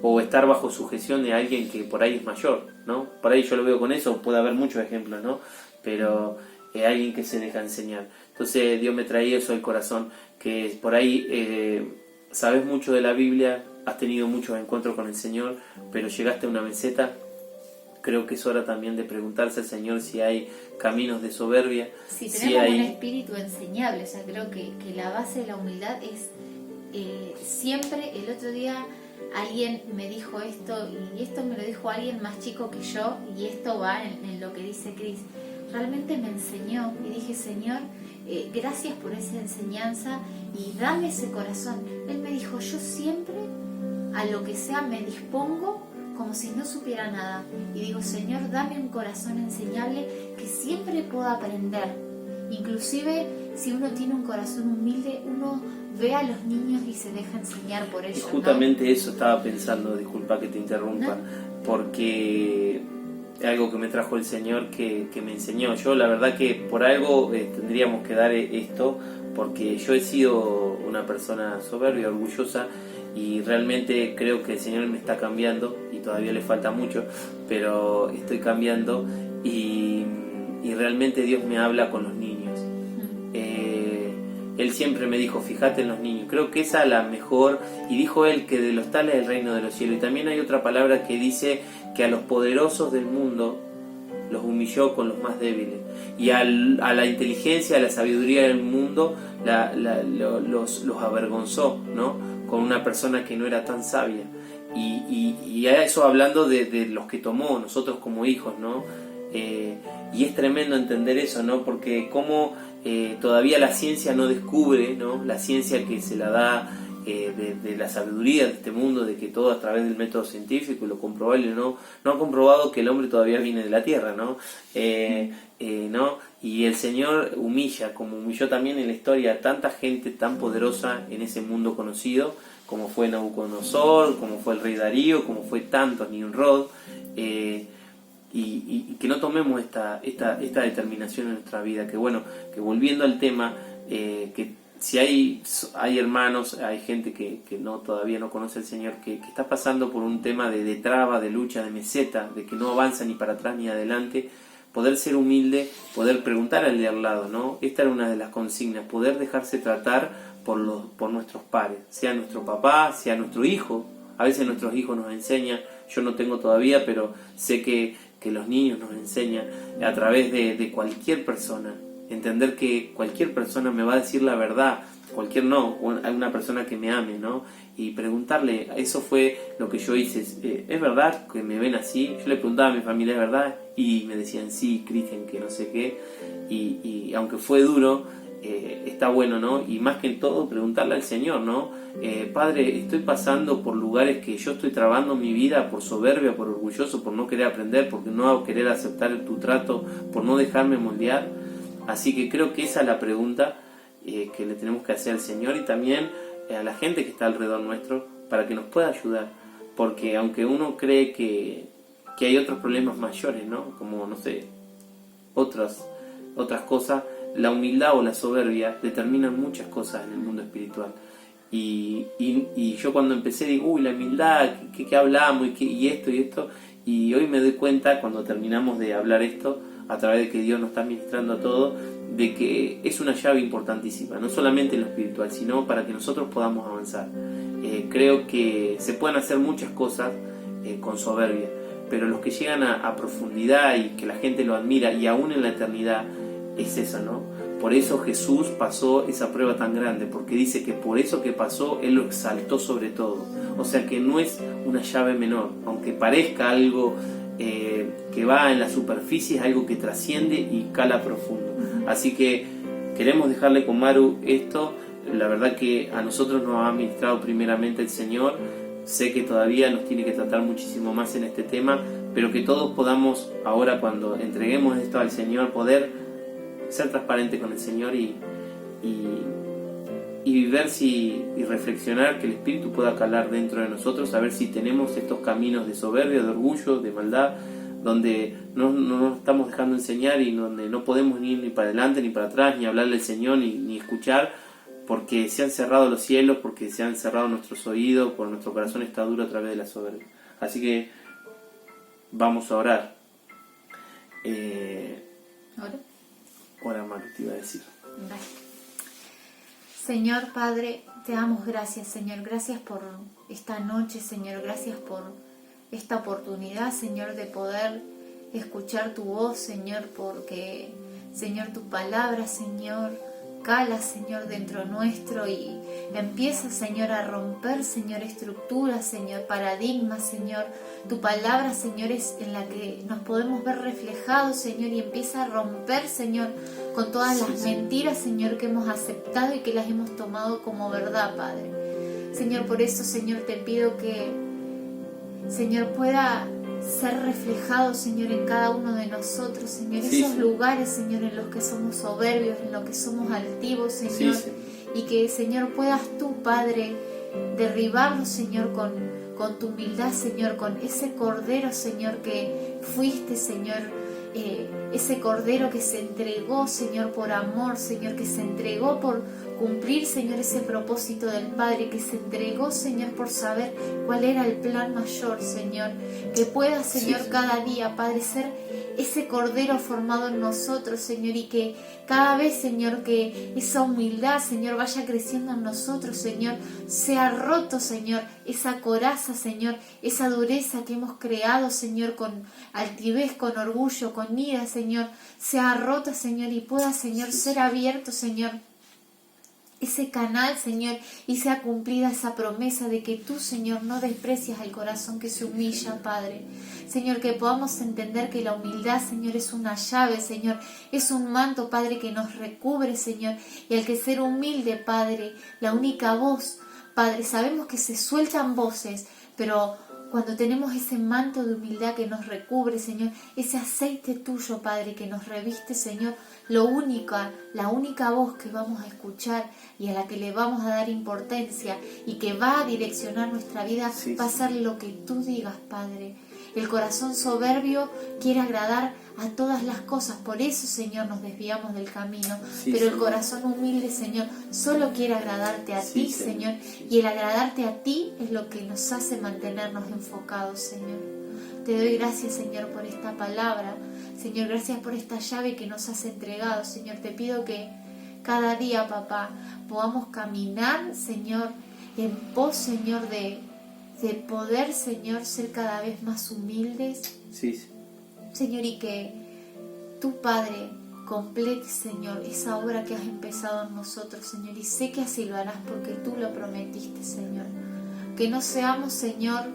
O estar bajo sujeción de alguien que por ahí es mayor, ¿no? Por ahí yo lo veo con eso, puede haber muchos ejemplos, ¿no? Pero alguien que se deja enseñar. Entonces Dios me traía eso al corazón, que por ahí sabes mucho de la Biblia, has tenido muchos encuentros con el Señor, pero llegaste a una meseta. Creo que es hora también de preguntarse al Señor si hay caminos de soberbia. Si tenemos un espíritu enseñable, o sea, creo que la base de la humildad es siempre. El otro día alguien me dijo esto, y esto me lo dijo alguien más chico que yo, y esto va en lo que dice Cris. Realmente me enseñó y dije, Señor, gracias por esa enseñanza y dame ese corazón. Él me dijo, yo siempre a lo que sea me dispongo como si no supiera nada. Y digo, Señor, dame un corazón enseñable que siempre pueda aprender. Inclusive si uno tiene un corazón humilde, uno ve a los niños y se deja enseñar por ellos. Y justamente, ¿no? Eso estaba pensando, disculpa que te interrumpa, ¿no? Porque algo que me trajo el Señor que me enseñó. Yo la verdad que por algo tendríamos que dar esto, porque yo he sido una persona soberbia, orgullosa, y realmente creo que el Señor me está cambiando, y todavía le falta mucho, pero estoy cambiando, y realmente Dios me habla con los niños. Él siempre me dijo, fíjate en los niños. Creo que esa es la mejor, y dijo Él que de los tales es el reino de los cielos. Y también hay otra palabra que dice que a los poderosos del mundo los humilló con los más débiles, y a la inteligencia, a la sabiduría del mundo los avergonzó, ¿no? Con una persona que no era tan sabia. Y a eso hablando de los que tomó nosotros como hijos, ¿no? Y es tremendo entender eso, ¿no? Porque como todavía la ciencia no descubre, ¿no? La ciencia que se la da de la sabiduría de este mundo, de que todo a través del método científico y lo comprobable, no ha comprobado que el hombre todavía viene de la tierra, ¿no? ¿No? Y el Señor humilla, como humilló también en la historia a tanta gente tan poderosa en ese mundo conocido, como fue Nabucodonosor, como fue el rey Darío, como fue tantos, Nimrod, y que no tomemos esta determinación en nuestra vida, que bueno, que volviendo al tema, que si hay hermanos, hay gente que todavía no conoce al Señor, que está pasando por un tema de traba, de lucha, de meseta, de que no avanza ni para atrás ni adelante, poder ser humilde, poder preguntar al de al lado, ¿no? Esta era una de las consignas, poder dejarse tratar por nuestros pares, sea nuestro papá, sea nuestro hijo. A veces nuestros hijos nos enseñan, yo no tengo todavía, pero sé que los niños nos enseñan a través de cualquier persona. Entender que cualquier persona me va a decir la verdad, una persona que me ame, ¿no? Y preguntarle, eso fue lo que yo hice, ¿es verdad que me ven así? Yo le preguntaba a mi familia, ¿es verdad? Y me decían, sí, Cristian, que no sé qué, y aunque fue duro, está bueno, ¿no? Y más que todo, preguntarle al Señor, ¿no? Padre, estoy pasando por lugares que yo estoy trabando mi vida por soberbia, por orgulloso, por no querer aprender, por no querer aceptar tu trato, por no dejarme moldear. Así que creo que esa es la pregunta que le tenemos que hacer al Señor y también a la gente que está alrededor nuestro para que nos pueda ayudar. Porque aunque uno cree que hay otros problemas mayores, ¿no? Como, no sé, otras cosas, la humildad o la soberbia determinan muchas cosas en el mundo espiritual. Y yo cuando empecé digo, la humildad, ¿qué hablamos? Y esto. Y hoy me doy cuenta, cuando terminamos de hablar esto, a través de que Dios nos está ministrando a todos, de que es una llave importantísima, no solamente en lo espiritual, sino para que nosotros podamos avanzar. Creo que se pueden hacer muchas cosas con soberbia, pero los que llegan a profundidad y que la gente lo admira, y aún en la eternidad, es eso, ¿no? Por eso Jesús pasó esa prueba tan grande, porque dice que por eso que pasó, Él lo exaltó sobre todo. O sea que no es una llave menor, aunque parezca algo que va en la superficie, es algo que trasciende y cala profundo. Así que queremos dejarle con Maru esto. La verdad que a nosotros nos ha ministrado primeramente el Señor. Sé que todavía nos tiene que tratar muchísimo más en este tema, pero que todos podamos ahora, cuando entreguemos esto al Señor, poder ser transparente con el Señor y ver y reflexionar, que el Espíritu pueda calar dentro de nosotros, a ver si tenemos estos caminos de soberbia, de orgullo, de maldad, donde no nos estamos dejando enseñar y donde no podemos ir ni para adelante ni para atrás, ni hablarle al Señor, ni escuchar, porque se han cerrado los cielos, porque se han cerrado nuestros oídos, porque nuestro corazón está duro a través de la soberbia. Así que vamos a orar. Ora, Maru, te iba a decir. Señor Padre, te damos gracias, Señor. Gracias por esta noche, Señor. Gracias por esta oportunidad, Señor, de poder escuchar tu voz, Señor, porque, Señor, tu palabra, Señor, cala, Señor, dentro nuestro y empieza, Señor, a romper, Señor, estructuras, Señor, paradigmas, Señor. Tu palabra, Señor, es en la que nos podemos ver reflejados, Señor, y empieza a romper, Señor, con todas las mentiras, Señor, que hemos aceptado y que las hemos tomado como verdad, Padre. Señor, por eso, Señor, te pido que, Señor, pueda ser reflejado, Señor, en cada uno de nosotros, Señor, esos lugares, Señor, en los que somos soberbios, en los que somos altivos, Señor, y que, Señor, puedas tú, Padre, derribarlos, Señor, con tu humildad, Señor, con ese cordero, Señor, que fuiste, Señor, ese cordero que se entregó, Señor, por amor, Señor, que se entregó por cumplir, Señor, ese propósito del Padre, que se entregó, Señor, por saber cuál era el plan mayor, Señor, que pueda, Señor, cada día, Padre, ser ese cordero formado en nosotros, Señor, y que cada vez, Señor, que esa humildad, Señor, vaya creciendo en nosotros, Señor, sea roto, Señor, esa coraza, Señor, esa dureza que hemos creado, Señor, con altivez, con orgullo, con ira, Señor, sea rota, Señor, y pueda, Señor, ser abierto, Señor, ese canal, Señor, y sea cumplida esa promesa de que tú, Señor, no desprecias al corazón que se humilla, Padre. Señor, que podamos entender que la humildad, Señor, es una llave, Señor, es un manto, Padre, que nos recubre, Señor, y al que ser humilde, Padre, la única voz, Padre, sabemos que se sueltan voces, pero cuando tenemos ese manto de humildad que nos recubre, Señor, ese aceite tuyo, Padre, que nos reviste, Señor, la única voz que vamos a escuchar y a la que le vamos a dar importancia y que va a direccionar nuestra vida, va a ser lo que tú digas, Padre. El corazón soberbio quiere agradar a todas las cosas, por eso, Señor, nos desviamos del camino. Pero el corazón humilde, Señor, solo quiere agradarte a ti, Señor. Y el agradarte a ti es lo que nos hace mantenernos enfocados, Señor. Te doy gracias, Señor, por esta palabra. Señor, gracias por esta llave que nos has entregado, Señor. Te pido que cada día, papá, podamos caminar, Señor, en pos, Señor, de poder, Señor, ser cada vez más humildes. Señor, y que tu Padre complete, Señor, esa obra que has empezado en nosotros, Señor, y sé que así lo harás porque tú lo prometiste, Señor. Que no seamos, Señor,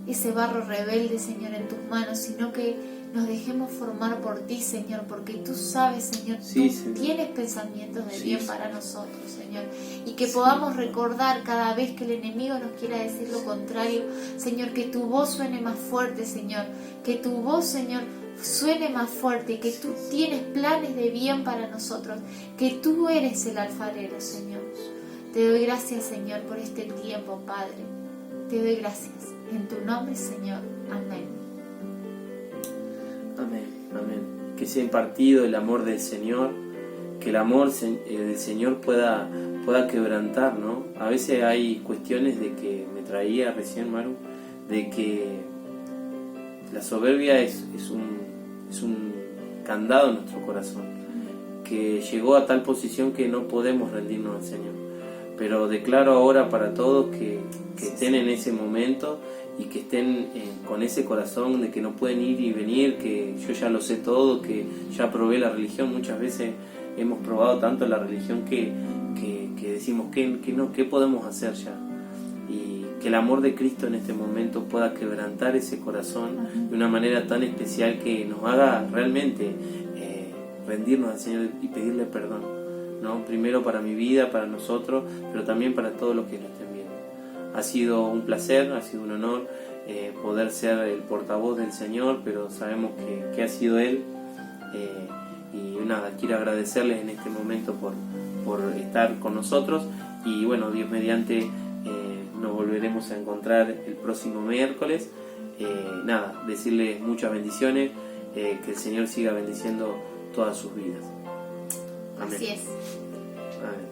ese barro rebelde, Señor, en tus manos, sino que nos dejemos formar por ti, Señor, porque tú sabes, Señor, tú tienes pensamientos de bien para nosotros, Señor, y que podamos recordar cada vez que el enemigo nos quiera decir lo contrario, Señor, que tu voz suene más fuerte, Señor, que tu voz, Señor, suene más fuerte, que tú tienes planes de bien para nosotros, que tú eres el alfarero, Señor. Te doy gracias, Señor, por este tiempo, Padre. Te doy gracias. En tu nombre, Señor. Amén. Amén, amén. Que sea impartido el amor del Señor, que el amor del Señor pueda quebrantar, ¿no? A veces hay cuestiones de que me traía recién Maru, de que la soberbia es un candado en nuestro corazón, que llegó a tal posición que no podemos rendirnos al Señor. Pero declaro ahora para todos que estén en ese momento y que estén con ese corazón de que no pueden ir y venir, que yo ya lo sé todo, que ya probé la religión. Muchas veces hemos probado tanto la religión que decimos ¿qué podemos hacer ya? Y que el amor de Cristo en este momento pueda quebrantar ese corazón de una manera tan especial que nos haga realmente rendirnos al Señor y pedirle perdón, ¿no? Primero para mi vida, para nosotros, pero también para todos los que nos estén viendo. Ha sido un placer, ha sido un honor poder ser el portavoz del Señor, pero sabemos que ha sido Él. Y nada, quiero agradecerles en este momento por estar con nosotros. Y bueno, Dios mediante, nos volveremos a encontrar el próximo miércoles. Nada, decirles muchas bendiciones, que el Señor siga bendiciendo todas sus vidas. Amén. Así es. Amén.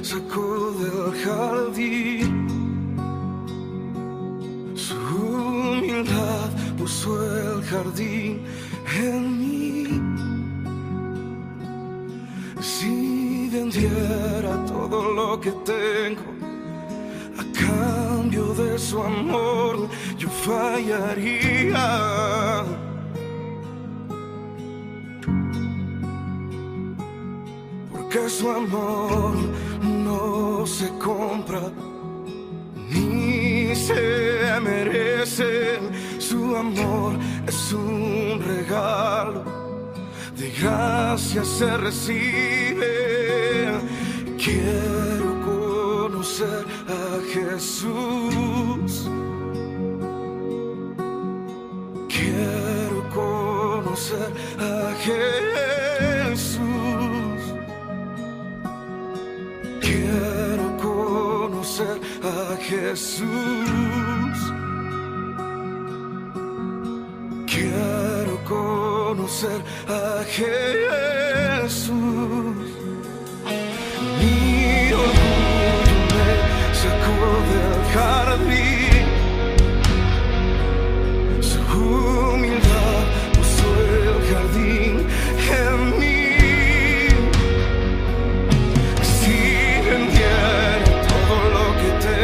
Sacó del jardín, su humildad puso el jardín en mí. Si vendiera todo lo que tengo a cambio de su amor, yo fallaría. Que su amor no se compra ni se merece. Su amor es un regalo, de gracia se recibe. Quiero conocer a Jesús. Quiero conocer a Jesús. Quiero conocer a Jesús. Quiero conocer a Jesús. Mi orgullo me sacó del jardín. Su humildad puso el jardín en mí. Si vendiera todo lo que tengo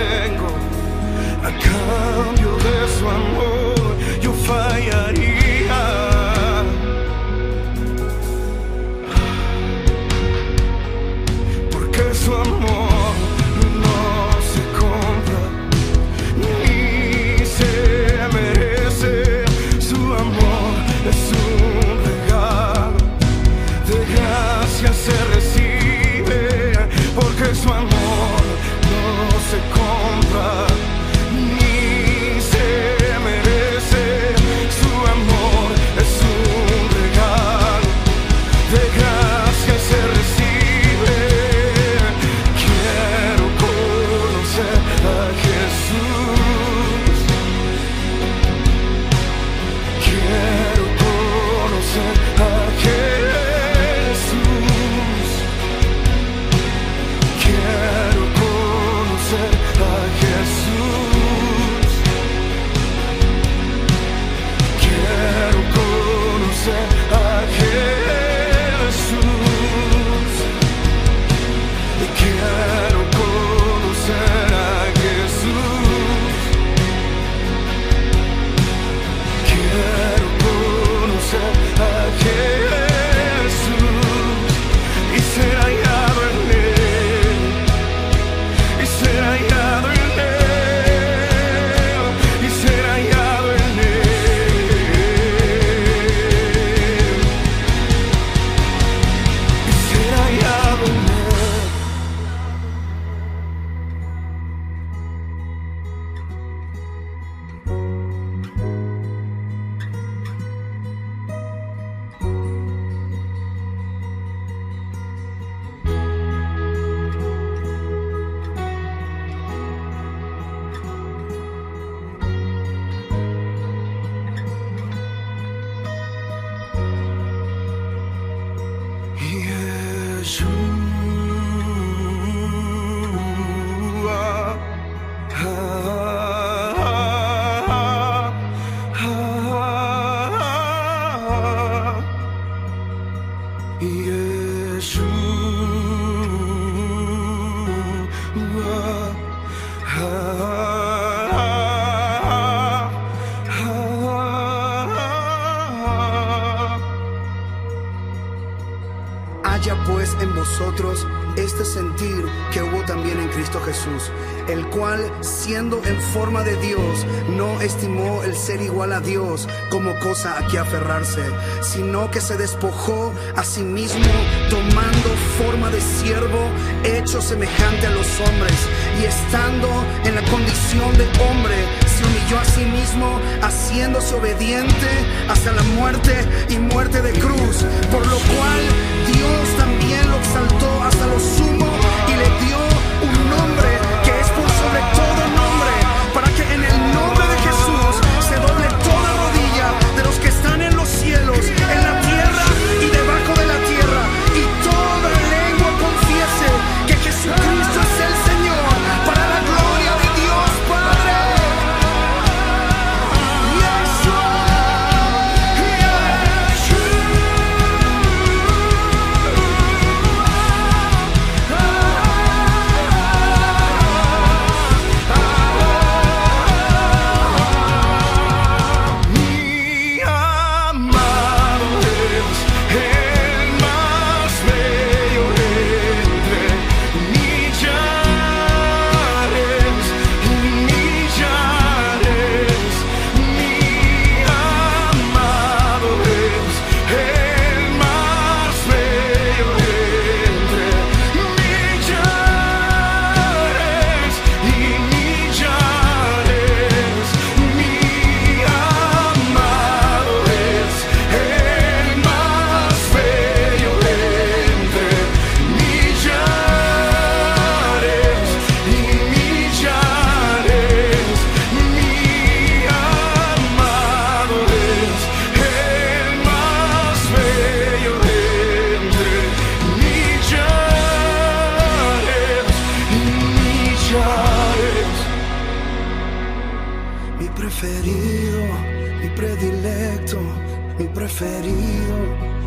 Haya pues en vosotros este sentir que hubo también en Cristo Jesús, el cual, siendo en forma de Dios, no estimó el ser igual a Dios como cosa a que aferrarse, sino que se despojó a sí mismo, tomando forma de siervo, hecho semejante a los hombres, y estando en la condición de hombre, se humilló a sí mismo, haciéndose obediente hasta la muerte y muerte de cruz, por lo cual Dios también lo exaltó hasta lo sumo y le dio un nombre que es por sobre todo nombre, para que en el nombre de Jesús se doble toda rodilla de los que están en los cielos, en la tierra y debajo de la tierra, y toda lengua confiese que Jesucristo es el Señor, para la gloria de Dios Padre.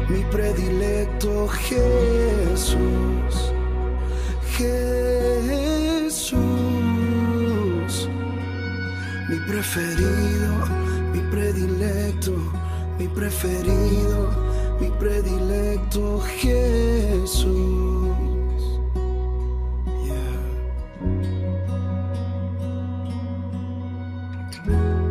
Mi predilecto, Jesús, Jesús, mi preferido, mi predilecto, mi preferido, mi predilecto, Jesús. Yeah.